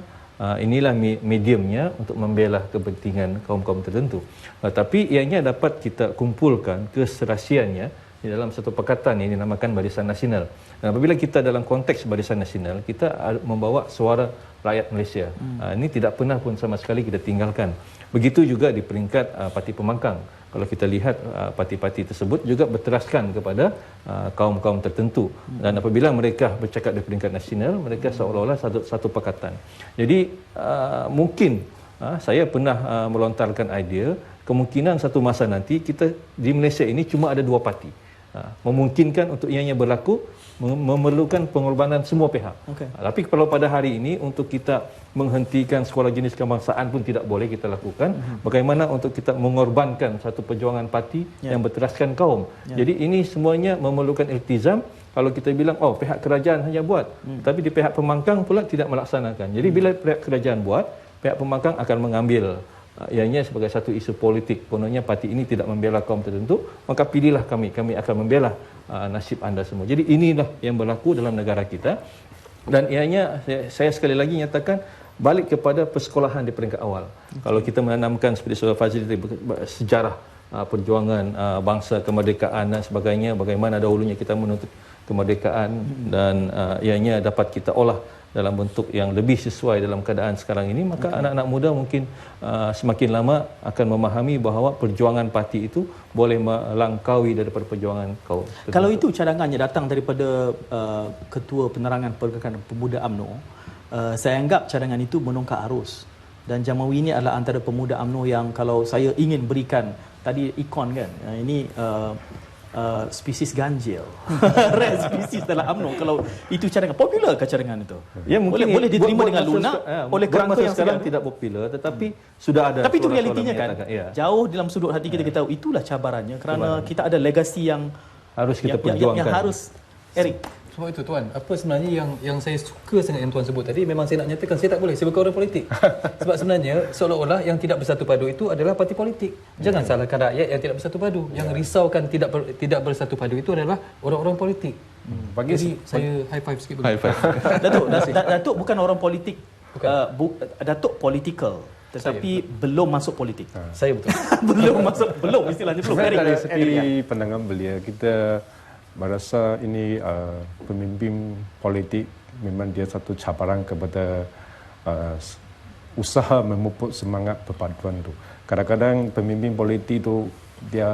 inilah mediumnya untuk membela kepentingan kaum-kaum tertentu. Tapi ianya dapat kita kumpulkan keserasiannya di dalam satu pakatan yang dinamakan Barisan Nasional. Dan apabila kita dalam konteks Barisan Nasional, kita membawa suara rakyat Malaysia. Ini tidak pernah pun sama sekali kita tinggalkan. Begitu juga di peringkat parti pembangkang. Kalau kita lihat parti-parti tersebut juga berteraskan kepada kaum-kaum tertentu. Dan apabila mereka bercakap di peringkat nasional, mereka seolah-olah satu pakatan. Jadi mungkin saya pernah melontarkan idea, kemungkinan satu masa nanti kita di Malaysia ini cuma ada dua parti. Memungkinkan untuk ianya berlaku, memerlukan pengorbanan semua pihak. Tapi kalau pada hari ini untuk kita menghentikan sekolah jenis kebangsaan pun tidak boleh kita lakukan. Bagaimana untuk kita mengorbankan satu perjuangan parti yang berteraskan kaum. Jadi ini semuanya memerlukan iltizam. Kalau kita bilang, oh pihak kerajaan hanya buat, tapi di pihak pembangkang pula tidak melaksanakan. Jadi bila pihak kerajaan buat, pihak pembangkang akan mengambil ianya sebagai satu isu politik. Kononnya parti ini tidak membela kaum tertentu, maka pilihlah kami akan membela nasib anda semua. Jadi inilah yang berlaku dalam negara kita. Dan ianya saya sekali lagi nyatakan, balik kepada persekolahan di peringkat awal. Kalau kita menanamkan seperti Saudara Fazil tadi, sejarah perjuangan bangsa, kemerdekaan dan sebagainya, bagaimana dahulunya kita menuntut kemerdekaan dan ianya dapat kita olah dalam bentuk yang lebih sesuai dalam keadaan sekarang ini, maka anak-anak muda mungkin semakin lama akan memahami bahawa perjuangan parti itu boleh melangkaui daripada perjuangan kaum. Kalau itu cadangannya datang daripada Ketua Penerangan Pergerakan Pemuda UMNO, saya anggap cadangan itu menongkak arus. Dan Jamawi ini adalah antara pemuda UMNO yang kalau saya ingin berikan, tadi ikon kan, ini spesies ganjil. Rare spesies dalam UMNO. Kalau itu cadangan, popular ke cadangan itu? Ya, mungkin boleh diterima dengan lunak oleh kerangka yang sekarang tidak popular, tetapi sudah ada. Tapi itu realitinya kan. Ya. Jauh dalam sudut hati kita tahu itulah cabarannya, kerana kita ada legasi yang harus kita perjuangkan. Yang harus, Eric. Sebab itu Tuan, apa sebenarnya yang saya suka sangat yang Tuan sebut tadi, memang saya nak nyatakan saya tak boleh, saya bukan orang politik. Sebab sebenarnya seolah-olah yang tidak bersatu padu itu adalah parti politik. Jangan salahkan rakyat yang tidak bersatu padu. Yang risaukan tidak bersatu padu itu adalah orang-orang politik. Jadi saya high five sikit dulu. High five. Datuk bukan orang politik. Datuk political. Tetapi belum masuk politik. Saya betul. belum istilahnya belum. Sebenarnya dari segi pandangan beliau, kita merasa ini pemimpin politik memang dia satu cabaran kepada usaha memupuk semangat perpaduan itu. Kadang-kadang pemimpin politik itu dia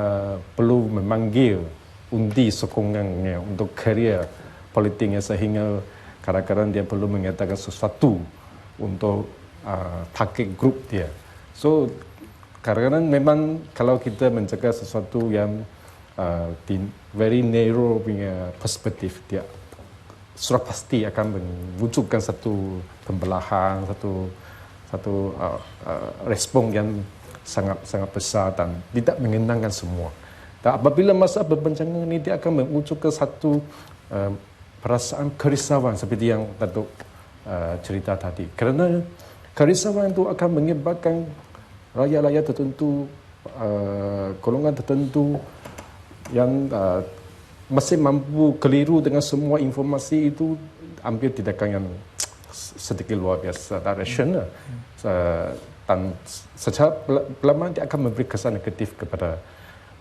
perlu memanggil undi sokongannya untuk karier politiknya, sehingga kadang-kadang dia perlu mengatakan sesuatu untuk target group dia. So kadang-kadang memang kalau kita mencegah sesuatu yang di very narrow punya perspektif, dia sudah pasti akan mewujudkan satu pembelahan, satu respon yang sangat besar dan tidak mengenangkan semua. Dan apabila masa perbincangan ini, dia akan mewujudkan satu perasaan kerisauan seperti yang Datuk cerita tadi. Kerana kerisauan itu akan menyebabkan rakyat-rakyat tertentu, golongan tertentu yang masih mampu keliru dengan semua informasi itu, ambil tindakan yang sedikit luar biasa dan rasional, dan secara perlahan dia akan memberi kesan negatif kepada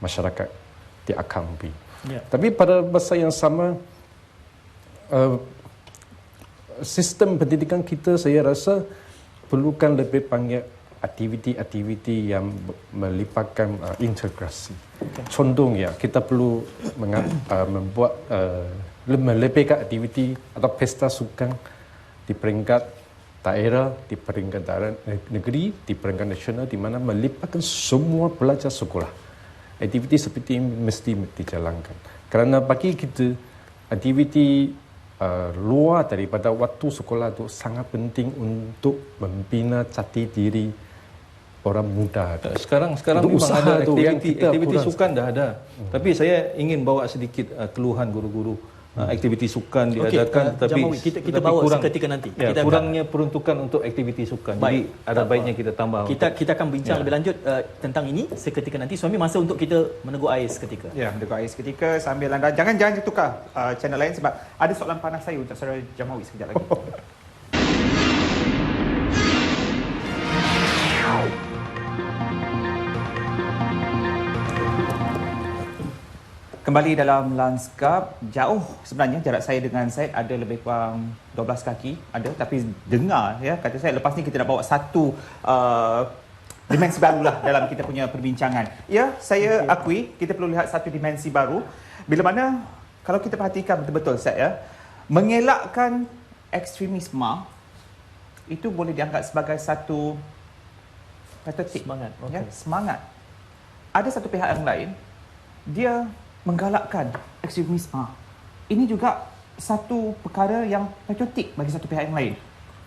masyarakat dia akan ambil. Tapi pada masa yang sama, sistem pendidikan kita saya rasa perlukan lebih banyak aktiviti-aktiviti yang melibatkan integrasi. Contohnya, kita perlu membuat melebihkan aktiviti atau pesta sukan di peringkat daerah, di peringkat daerah negeri, di peringkat nasional, di mana melibatkan semua pelajar sekolah. Aktiviti seperti ini mesti dijalankan. Kerana bagi kita, aktiviti luar daripada waktu sekolah itu sangat penting untuk membina jati diri orang muda. Sekarang memang ada aktiviti sukan dah ada. Tapi saya ingin bawa sedikit keluhan guru-guru. Aktiviti sukan diadakan, tapi kita bawa seketika nanti. Ya, kurangnya peruntukan untuk aktiviti sukan. Jadi ada baiknya kita tambah. Kita akan bincang lebih lanjut tentang ini seketika nanti. Suami, masa untuk kita menegur air seketika. Ya, menegur air seketika sambil anda jangan tukar channel lain sebab ada soalan panas saya untuk saudara Jamawi sekejap lagi. Kembali dalam lanskap, jauh sebenarnya jarak saya dengan Syed ada lebih kurang 12 kaki ada, tapi dengar ya kata saya lepas ni kita nak bawa satu dimensi barulah dalam kita punya perbincangan. Ya, saya akui kita perlu lihat satu dimensi baru bila mana kalau kita perhatikan betul-betul Syed ya, mengelakkan ekstremisme itu boleh dianggap sebagai satu semangat. Ya, semangat. Ada satu pihak yang lain dia menggalakkan ekstremisme. Ini juga satu perkara yang patriotik bagi satu pihak yang lain.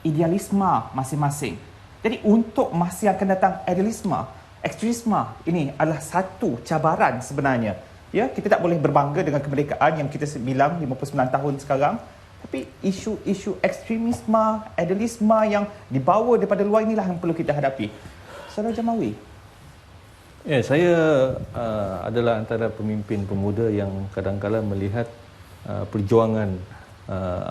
Idealisme masing-masing. Jadi untuk masa yang akan datang, idealisme, ekstremisme ini adalah satu cabaran sebenarnya. Ya, kita tak boleh berbangga dengan kemerdekaan yang kita bilang 59 tahun sekarang. Tapi isu-isu ekstremisme, idealisme yang dibawa daripada luar inilah yang perlu kita hadapi. Saudara Jamawi. Ya, saya adalah antara pemimpin pemuda yang kadang-kadang melihat perjuangan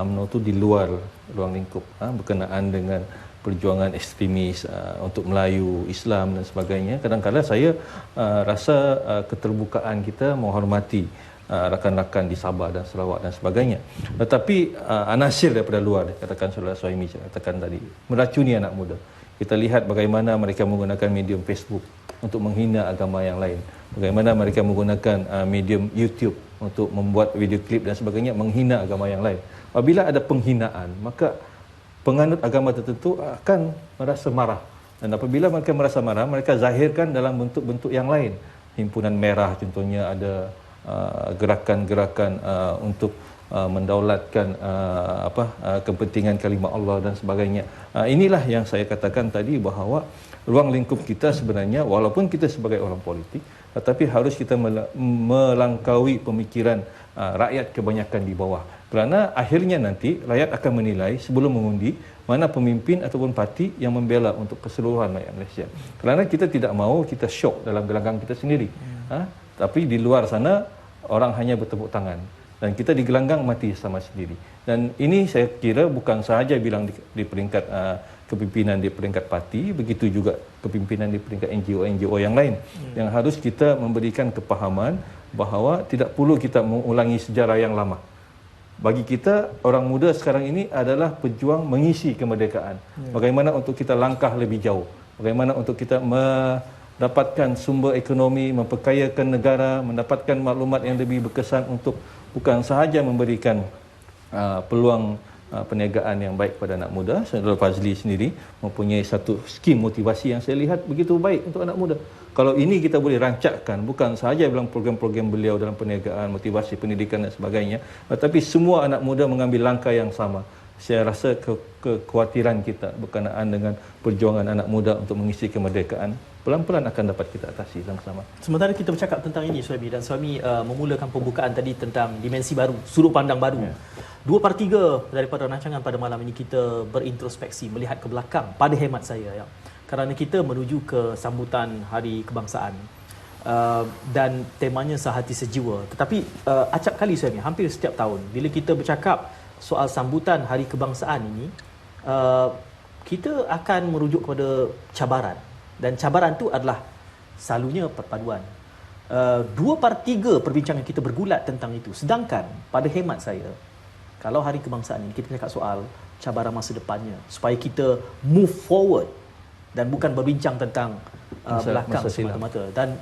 UMNO itu di luar ruang lingkup berkenaan dengan perjuangan ekstremis untuk Melayu, Islam dan sebagainya. Kadang-kadang saya rasa keterbukaan kita menghormati rakan-rakan di Sabah dan Sarawak dan sebagainya. Tetapi anasir daripada luar, katakan Saudara Suhaimi katakan tadi, meracuni anak muda. Kita lihat bagaimana mereka menggunakan medium Facebook untuk menghina agama yang lain. Bagaimana mereka menggunakan medium YouTube untuk membuat video klip dan sebagainya menghina agama yang lain. Apabila ada penghinaan, maka penganut agama tertentu akan merasa marah. Dan apabila mereka merasa marah, mereka zahirkan dalam bentuk-bentuk yang lain. Himpunan Merah contohnya ada gerakan-gerakan untuk mendaulatkan kepentingan kalimah Allah dan sebagainya. Inilah yang saya katakan tadi bahawa ruang lingkup kita sebenarnya walaupun kita sebagai orang politik tetapi harus kita melangkaui pemikiran rakyat kebanyakan di bawah. Kerana akhirnya nanti rakyat akan menilai sebelum mengundi mana pemimpin ataupun parti yang membela untuk keseluruhan rakyat Malaysia. Kerana kita tidak mahu kita syok dalam gelanggang kita sendiri. Tapi di luar sana orang hanya bertepuk tangan dan kita di gelanggang mati sama sendiri. Dan ini saya kira bukan sahaja bilang di peringkat kepimpinan di peringkat parti, begitu juga kepimpinan di peringkat NGO-NGO yang lain. Yang harus kita memberikan kepahaman bahawa tidak perlu kita mengulangi sejarah yang lama. Bagi kita, orang muda sekarang ini adalah pejuang mengisi kemerdekaan. Bagaimana untuk kita langkah lebih jauh. Bagaimana untuk kita mendapatkan sumber ekonomi, memperkayakan negara, mendapatkan maklumat yang lebih berkesan untuk bukan sahaja memberikan peluang perniagaan yang baik kepada anak muda. Saudara Fazli sendiri mempunyai satu skim motivasi yang saya lihat begitu baik untuk anak muda. Kalau ini kita boleh rancakkan, bukan sahaja bilang program-program beliau dalam perniagaan, motivasi pendidikan dan sebagainya, tetapi semua anak muda mengambil langkah yang sama. Saya rasa kekhawatiran kita berkenaan dengan perjuangan anak muda untuk mengisi kemerdekaan pelan-pelan akan dapat kita atasi sama-sama. Sementara kita bercakap tentang ini, Suhaimi, dan Suhaimi memulakan pembukaan tadi tentang dimensi baru, sudut pandang baru. 2/3 daripada rancangan pada malam ini kita berintrospeksi, melihat ke belakang pada hemat saya. Ya. Kerana kita menuju ke sambutan Hari Kebangsaan dan temanya sehati sejiwa. Tetapi acap kali, Suhaimi, hampir setiap tahun bila kita bercakap soal sambutan Hari Kebangsaan ini, kita akan merujuk kepada cabaran. Dan cabaran itu adalah selalunya perpaduan. 2/3 perbincangan kita bergulat tentang itu. Sedangkan pada hemat saya, kalau Hari Kebangsaan ini kita cakap soal cabaran masa depannya, supaya kita move forward dan bukan berbincang tentang belakang semata-mata. Dan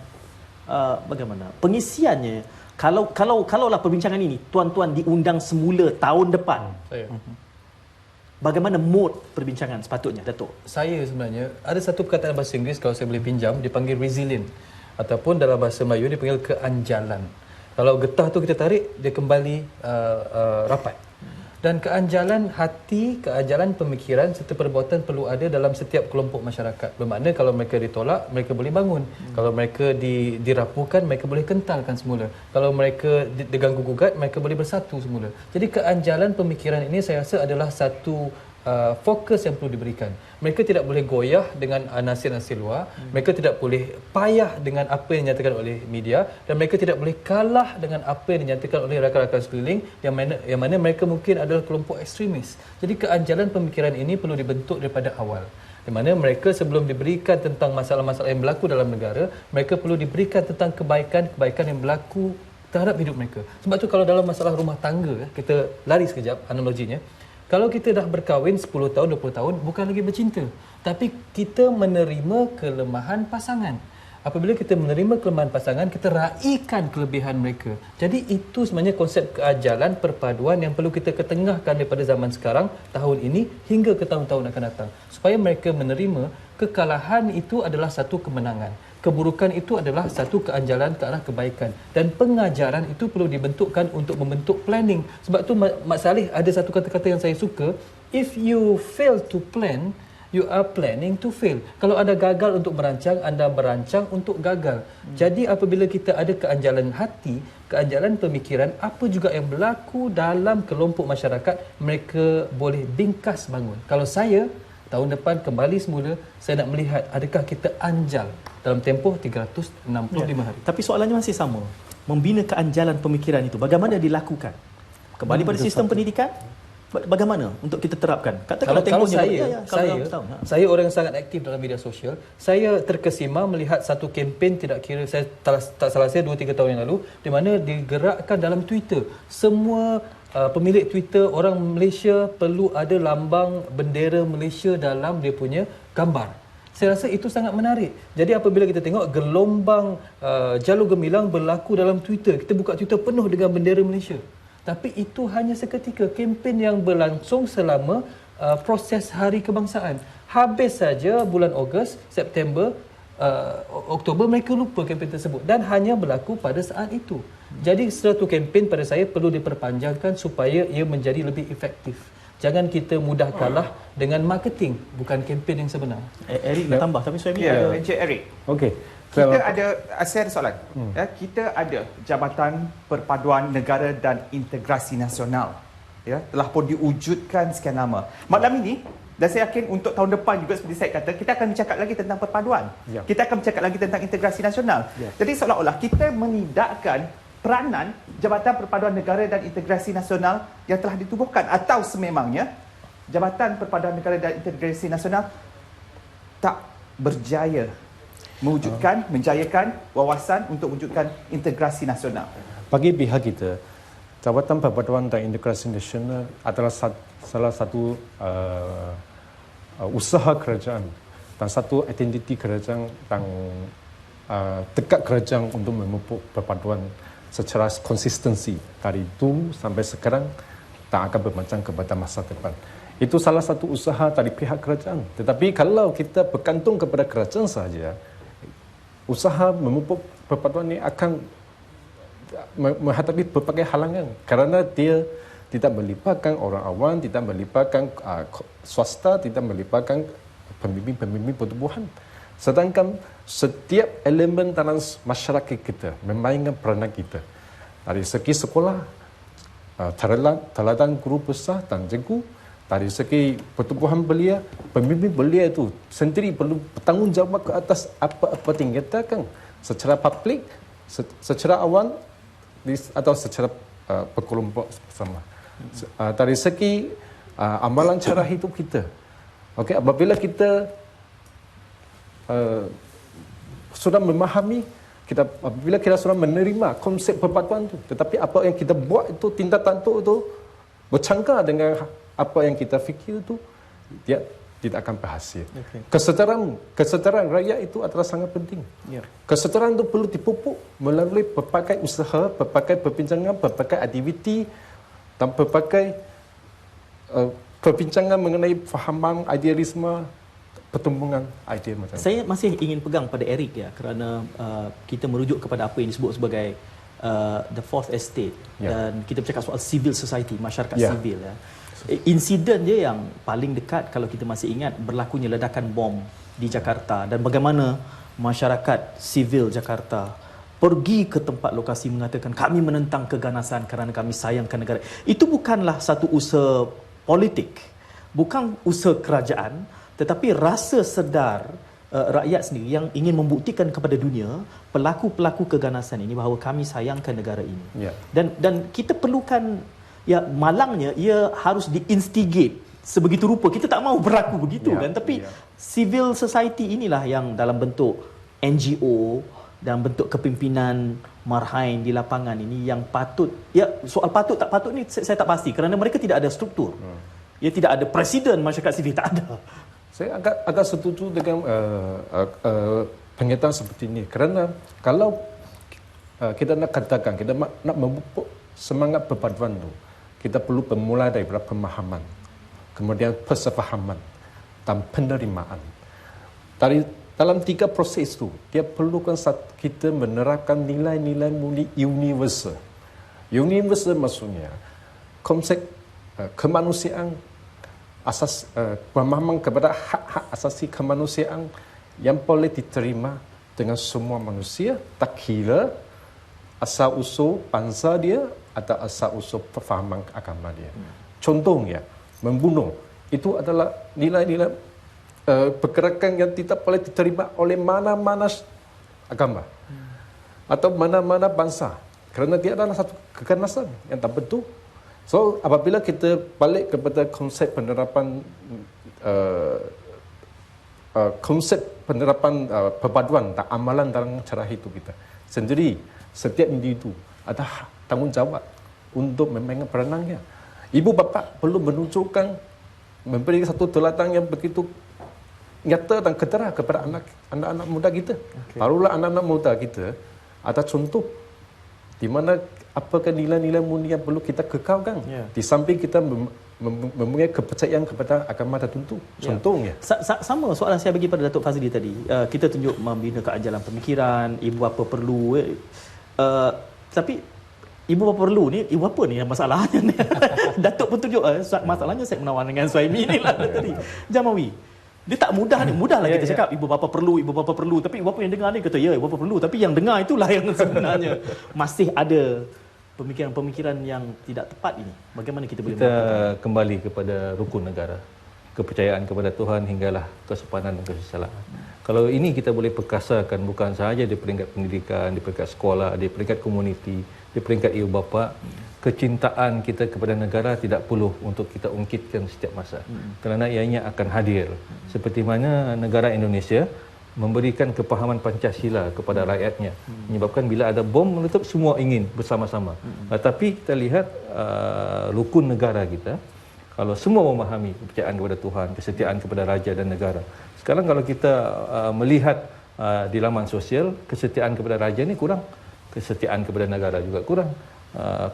bagaimana pengisiannya? Kalaulah perbincangan ini tuan-tuan diundang semula tahun depan, bagaimana mood perbincangan sepatutnya, Datuk? Saya sebenarnya ada satu perkataan bahasa Inggeris kalau saya boleh pinjam, dipanggil resilient, ataupun dalam bahasa Melayu dipanggil keanjalan. Kalau getah tu kita tarik, dia kembali rapat. Dan keanjalan hati, keanjalan pemikiran serta perbuatan perlu ada dalam setiap kelompok masyarakat. Bermakna kalau mereka ditolak, mereka boleh bangun. Kalau mereka dirapuhkan, mereka boleh kentalkan semula. Kalau mereka diganggu gugat, mereka boleh bersatu semula. Jadi keanjalan pemikiran ini saya rasa adalah satu fokus yang perlu diberikan. Mereka tidak boleh goyah dengan nasir-nasir luar. Mereka tidak boleh payah dengan apa yang dinyatakan oleh media, dan mereka tidak boleh kalah dengan apa yang dinyatakan oleh rakan-rakan sekeliling yang mana mereka mungkin adalah kelompok ekstremis. Jadi keanjalan pemikiran ini perlu dibentuk daripada awal. Di mana mereka sebelum diberikan tentang masalah-masalah yang berlaku dalam negara, mereka perlu diberikan tentang kebaikan-kebaikan yang berlaku terhadap hidup mereka. Sebab tu kalau dalam masalah rumah tangga, kita lari sekejap analoginya. Kalau kita dah berkahwin 10 tahun, 20 tahun, bukan lagi bercinta. Tapi kita menerima kelemahan pasangan. Apabila kita menerima kelemahan pasangan, kita raikan kelebihan mereka. Jadi itu sebenarnya konsep keajalan, perpaduan yang perlu kita ketengahkan daripada zaman sekarang, tahun ini, hingga ke tahun-tahun akan datang. Supaya mereka menerima kekalahan itu adalah satu kemenangan. Keburukan itu adalah satu keanjalan ke arah kebaikan. Dan pengajaran itu perlu dibentukkan untuk membentuk planning. Sebab tu Mak Saleh ada satu kata-kata yang saya suka. If you fail to plan, you are planning to fail. Kalau anda gagal untuk merancang, anda merancang untuk gagal. Jadi apabila kita ada keanjalan hati, keanjalan pemikiran, apa juga yang berlaku dalam kelompok masyarakat, mereka boleh bingkas bangun. Kalau saya tahun depan kembali semula, saya nak melihat adakah kita anjal dalam tempoh 365 hari. Tapi soalannya masih sama. Membina keanjalan pemikiran itu, bagaimana dilakukan? Kembali pada sistem pendidikan? Bagaimana untuk kita terapkan? Kalau tempohnya saya orang yang sangat aktif dalam media sosial, saya terkesima melihat satu kempen tidak kira saya tak salah saya 2-3 tahun yang lalu di mana digerakkan dalam Twitter. Semua pemilik Twitter orang Malaysia perlu ada lambang bendera Malaysia dalam dia punya gambar. Saya rasa itu sangat menarik. Jadi apabila kita tengok gelombang jalur gemilang berlaku dalam Twitter, kita buka Twitter penuh dengan bendera Malaysia. Tapi itu hanya seketika, kempen yang berlangsung selama proses Hari Kebangsaan. Habis saja bulan Ogos, September, Oktober mereka lupa kempen tersebut dan hanya berlaku pada saat itu. Jadi suatu kempen pada saya perlu diperpanjangkan supaya ia menjadi lebih efektif. Jangan kita mudah kalah dengan marketing, bukan kempen yang sebenar. Eric nak tambah tapi saya Ya, Encik Eric. Okey. Kita ada, saya ada soalan. Ya, kita ada Jabatan Perpaduan Negara dan Integrasi Nasional. Ya, telah pun diwujudkan sekian lama. Malam ini, dan saya yakin untuk tahun depan juga seperti saya kata, kita akan bercakap lagi tentang perpaduan. Ya. Kita akan bercakap lagi tentang integrasi nasional. Ya. Jadi seolah-olah kita menidakkan peranan Jabatan Perpaduan Negara dan Integrasi Nasional yang telah ditubuhkan, atau sememangnya Jabatan Perpaduan Negara dan Integrasi Nasional tak berjaya menjayakan wawasan untuk wujudkan integrasi nasional. Bagi pihak kita, Jabatan Perpaduan dan Integrasi Nasional adalah salah satu usaha kerajaan dan satu identiti kerajaan dan tekad kerajaan untuk memupuk perpaduan secara konsistensi dari dulu sampai sekarang tak akan bermacam kepada masa depan. Itu salah satu usaha dari pihak kerajaan. Tetapi kalau kita bergantung kepada kerajaan saja, usaha memupuk perpaduan ini akan menghadapi berbagai halangan kerana dia tidak melibatkan orang awam, tidak melibatkan swasta, tidak melibatkan pemimpin-pemimpin pertubuhan. Sedangkan setiap elemen dalam masyarakat kita memainkan peranan kita. Dari segi sekolah, teladan guru besar dan cikgu, dari segi pertubuhan belia, pemimpin belia itu sendiri perlu bertanggungjawab ke atas apa-apa tingkatan secara publik, secara awam atau secara berkelompok bersama. Dari segi amalan cara hidup kita. Okey, apabila kita sudah memahami, apabila kita sudah menerima konsep perpaduan itu, tetapi apa yang kita buat itu, tindakan itu bercanggah dengan apa yang kita fikir itu, dia tidak akan berhasil. Okay. Kesetaraan rakyat itu adalah sangat penting. Yeah. Kesetaraan itu perlu dipupuk melalui berbagai usaha, berbagai perbincangan, berbagai aktiviti dan berbagai perbincangan mengenai fahaman, idealisme, pertumbuhan idea macam saya masih ingin pegang pada Eric ya, kerana kita merujuk kepada apa yang disebut sebagai the fourth estate, dan kita bercakap soal civil society, masyarakat sivil ya. Insiden dia yang paling dekat kalau kita masih ingat berlakunya ledakan bom di Jakarta dan bagaimana masyarakat sivil Jakarta pergi ke tempat lokasi mengatakan kami menentang keganasan kerana kami sayangkan negara. Itu bukanlah satu usaha politik, bukan usaha kerajaan, tetapi rasa sedar rakyat sendiri yang ingin membuktikan kepada dunia pelaku-pelaku keganasan ini bahawa kami sayangkan negara ini. Dan kita perlukan, malangnya ia harus di-instigate sebegitu rupa. Kita tak mahu berlaku begitu kan, tapi civil society inilah yang dalam bentuk NGO dan bentuk kepimpinan marhain di lapangan ini yang patut, soal patut tak patut ni saya tak pasti kerana mereka tidak ada struktur. Tidak ada presiden masyarakat sivil, tak ada. Saya agak setuju dengan pernyataan seperti ini kerana kalau kita nak katakan, kita nak memupuk semangat perpaduan itu, kita perlu bermula daripada pemahaman, kemudian persefahaman dan penerimaan. Dalam 3 proses itu, dia perlukan kita menerapkan nilai-nilai universal. Universal maksudnya konsep kemanusiaan, asas pemahaman kepada hak-hak asasi kemanusiaan yang boleh diterima dengan semua manusia, tak kira asal-usul bangsa dia atau asal-usul perfahaman agama dia. Contohnya, membunuh itu adalah nilai-nilai pergerakan yang tidak boleh diterima oleh mana-mana agama atau mana-mana bangsa kerana dia adalah satu keganasan yang tak betul. So apabila kita balik kepada konsep penerapan perpaduan dan amalan dalam cara hidup kita sendiri, setiap individu ada tanggungjawab untuk memainkan peranannya. Ibu bapa perlu menunjukkan, memberi satu teladan yang begitu nyata dan ketara kepada anak-anak muda kita. Barulah anak-anak muda kita ada contoh di mana apakah nilai-nilai mulia yang perlu kita kekalkan. Di samping kita mempunyai kepercayaan kepada agama tertentu. Contohnya. Sama soalan saya bagi pada Datuk Fazli tadi. Kita tunjuk membina keajaran pemikiran, ibu bapa perlu. Tapi ibu bapa perlu ni, ibu bapa ni yang masalahnya ni. Datuk pun tunjuk masalahnya saya menawan dengan Suhaimi ni lah tadi. Jamawi. Dia tak mudah ni. Mudahlah kita cakap ibu bapa perlu, ibu bapa perlu. Tapi ibu bapa yang dengar ni kata ya ibu bapa perlu. Tapi yang dengar itulah yang sebenarnya masih ada pemikiran-pemikiran yang tidak tepat ini. Bagaimana kita boleh kembali kepada rukun negara. Kepercayaan kepada Tuhan hinggalah kesopanan dan kesusilaan. Kalau ini kita boleh perkasakan bukan sahaja di peringkat pendidikan, di peringkat sekolah, di peringkat komuniti, di peringkat ibu bapa, kecintaan kita kepada negara tidak perlu untuk kita ungkitkan setiap masa. Kerana ianya akan hadir. Seperti mana negara Indonesia memberikan kepahaman Pancasila kepada rakyatnya, menyebabkan bila ada bom meletup semua ingin bersama-sama. Tapi kita lihat rukun negara kita, kalau semua memahami kepercayaan kepada Tuhan, kesetiaan kepada raja dan negara. Sekarang kalau kita melihat di laman sosial, kesetiaan kepada raja ni kurang, kesetiaan kepada negara juga kurang.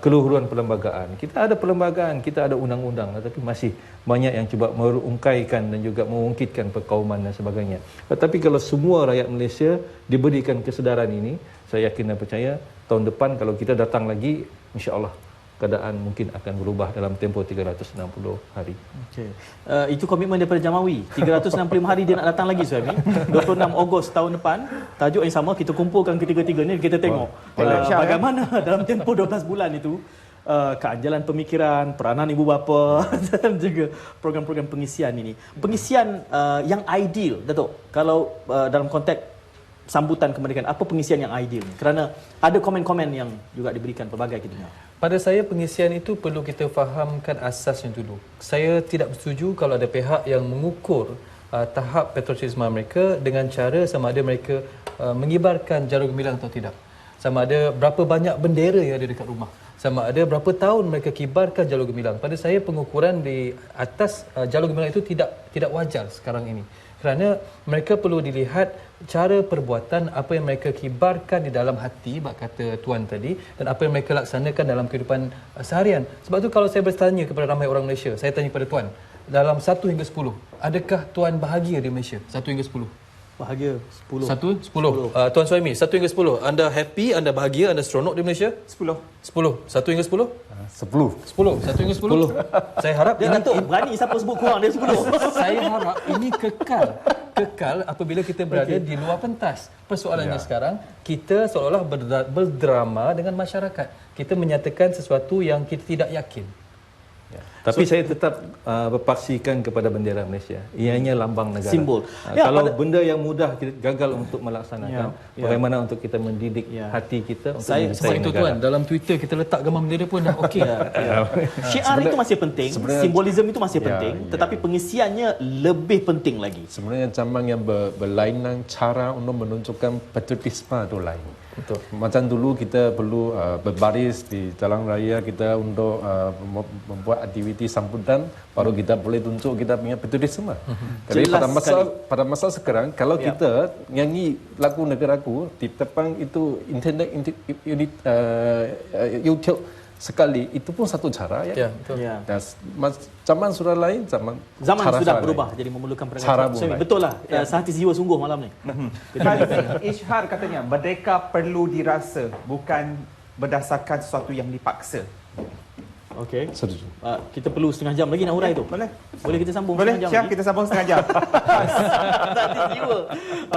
Keluhuran perlembagaan. Kita ada perlembagaan, kita ada undang-undang, tetapi masih banyak yang cuba merungkaikan dan juga mengungkitkan perkauman dan sebagainya. Tetapi kalau semua rakyat Malaysia diberikan kesedaran ini, saya yakin dan percaya tahun depan kalau kita datang lagi, insya-Allah keadaan mungkin akan berubah dalam tempoh 360 hari. Okey. Itu komitmen daripada Jamawi. 365 hari dia nak datang lagi Suhaimi. 26 Ogos tahun depan, tajuk yang sama kita kumpulkan ketiga-tiga ni kita tengok bagaimana dalam tempoh 12 bulan itu keanjalan pemikiran, peranan ibu bapa dan juga program-program pengisian ini. Pengisian yang ideal, Datuk. Kalau dalam konteks sambutan kemerdekaan, apa pengisian yang ideal ni? Kerana ada komen-komen yang juga diberikan pelbagai kita dengar. Pada saya pengisian itu perlu kita fahamkan asasnya dulu. Saya tidak bersetuju kalau ada pihak yang mengukur tahap patriotisme mereka dengan cara sama ada mereka mengibarkan jarum gemilang atau tidak. Sama ada berapa banyak bendera yang ada dekat rumah. Sama ada berapa tahun mereka kibarkan jarum gemilang. Pada saya pengukuran di atas jarum gemilang itu tidak wajar sekarang ini. Kerana mereka perlu dilihat cara perbuatan, apa yang mereka kibarkan di dalam hati, bak kata Tuan tadi, dan apa yang mereka laksanakan dalam kehidupan seharian. Sebab tu kalau saya bertanya kepada ramai orang Malaysia, saya tanya kepada Tuan, dalam 1 hingga 10, adakah Tuan bahagia di Malaysia? 1 hingga 10. Bahagia 10. 1, 10. Tuan Suhaimi, 1 hingga 10. Anda happy, anda bahagia, anda seronok di Malaysia? 10. 1 hingga 10? 10. 1 hingga 10. Saya harap Dia Datuk berani siapa sebut kurang dia 10. Saya harap ini kekal apabila kita berada di luar pentas. Persoalannya sekarang, kita seolah-olah berdrama dengan masyarakat. Kita menyatakan sesuatu yang kita tidak yakin. Tapi saya tetap berpaksikan kepada bendera Malaysia. Ianya lambang negara. Simbol. Kalau benda yang mudah kita gagal untuk melaksanakan, bagaimana untuk kita mendidik hati kita untuk Sebab itu negara. Tuan, dalam Twitter kita letak gambar bendera pun dah okey. Syiar itu masih penting, simbolisme itu masih penting, tetapi pengisiannya lebih penting lagi. Sebenarnya zaman yang berlainan, cara untuk menunjukkan patriotisme itu lain. Betul. Macam dulu kita perlu berbaris di jalan raya kita untuk membuat aktiviti sambutan, baru kita boleh tunjuk kita punya patriotisme. Jadi pada masa sekarang kalau kita nyanyi lagu negaraku di depan itu internet YouTube sekali, itu pun satu cara ya. Betul. Dan zaman sudah lain, zaman sudah berubah jadi memerlukan perangai. Betul lah. Sehati jiwa sungguh malam ni. Ishar katanya merdeka perlu dirasa, bukan berdasarkan sesuatu yang dipaksa. Okey. Kita perlu setengah jam lagi nak hurai tu. Boleh kita sambung boleh, setengah jam Syah, lagi? kita sambung setengah jam. Sehati jiwa.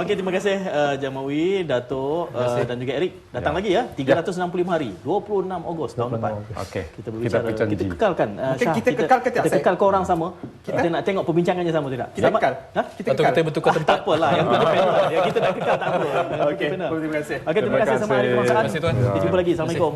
Okey, terima kasih Jamawi, Datuk dan juga Eric. Datang lagi ya. 365 hari. 26 Ogos tahun depan. Okey. Kita berbicara, kita kekalkan. Mungkin Syah, kita kekal ke tak, kita kekal ke orang sama. Kita nak tengok perbincangannya sama tidak? Kita kekal. Kita Atau kita bertukar tempat. Tak apalah, yang penting yang kita nak kekal tak apa. Okey, terima kasih. Okey, terima kasih sama hari kebangsaan. Terima kasih, Tuan. Kita jumpa lagi. Assalamualaikum.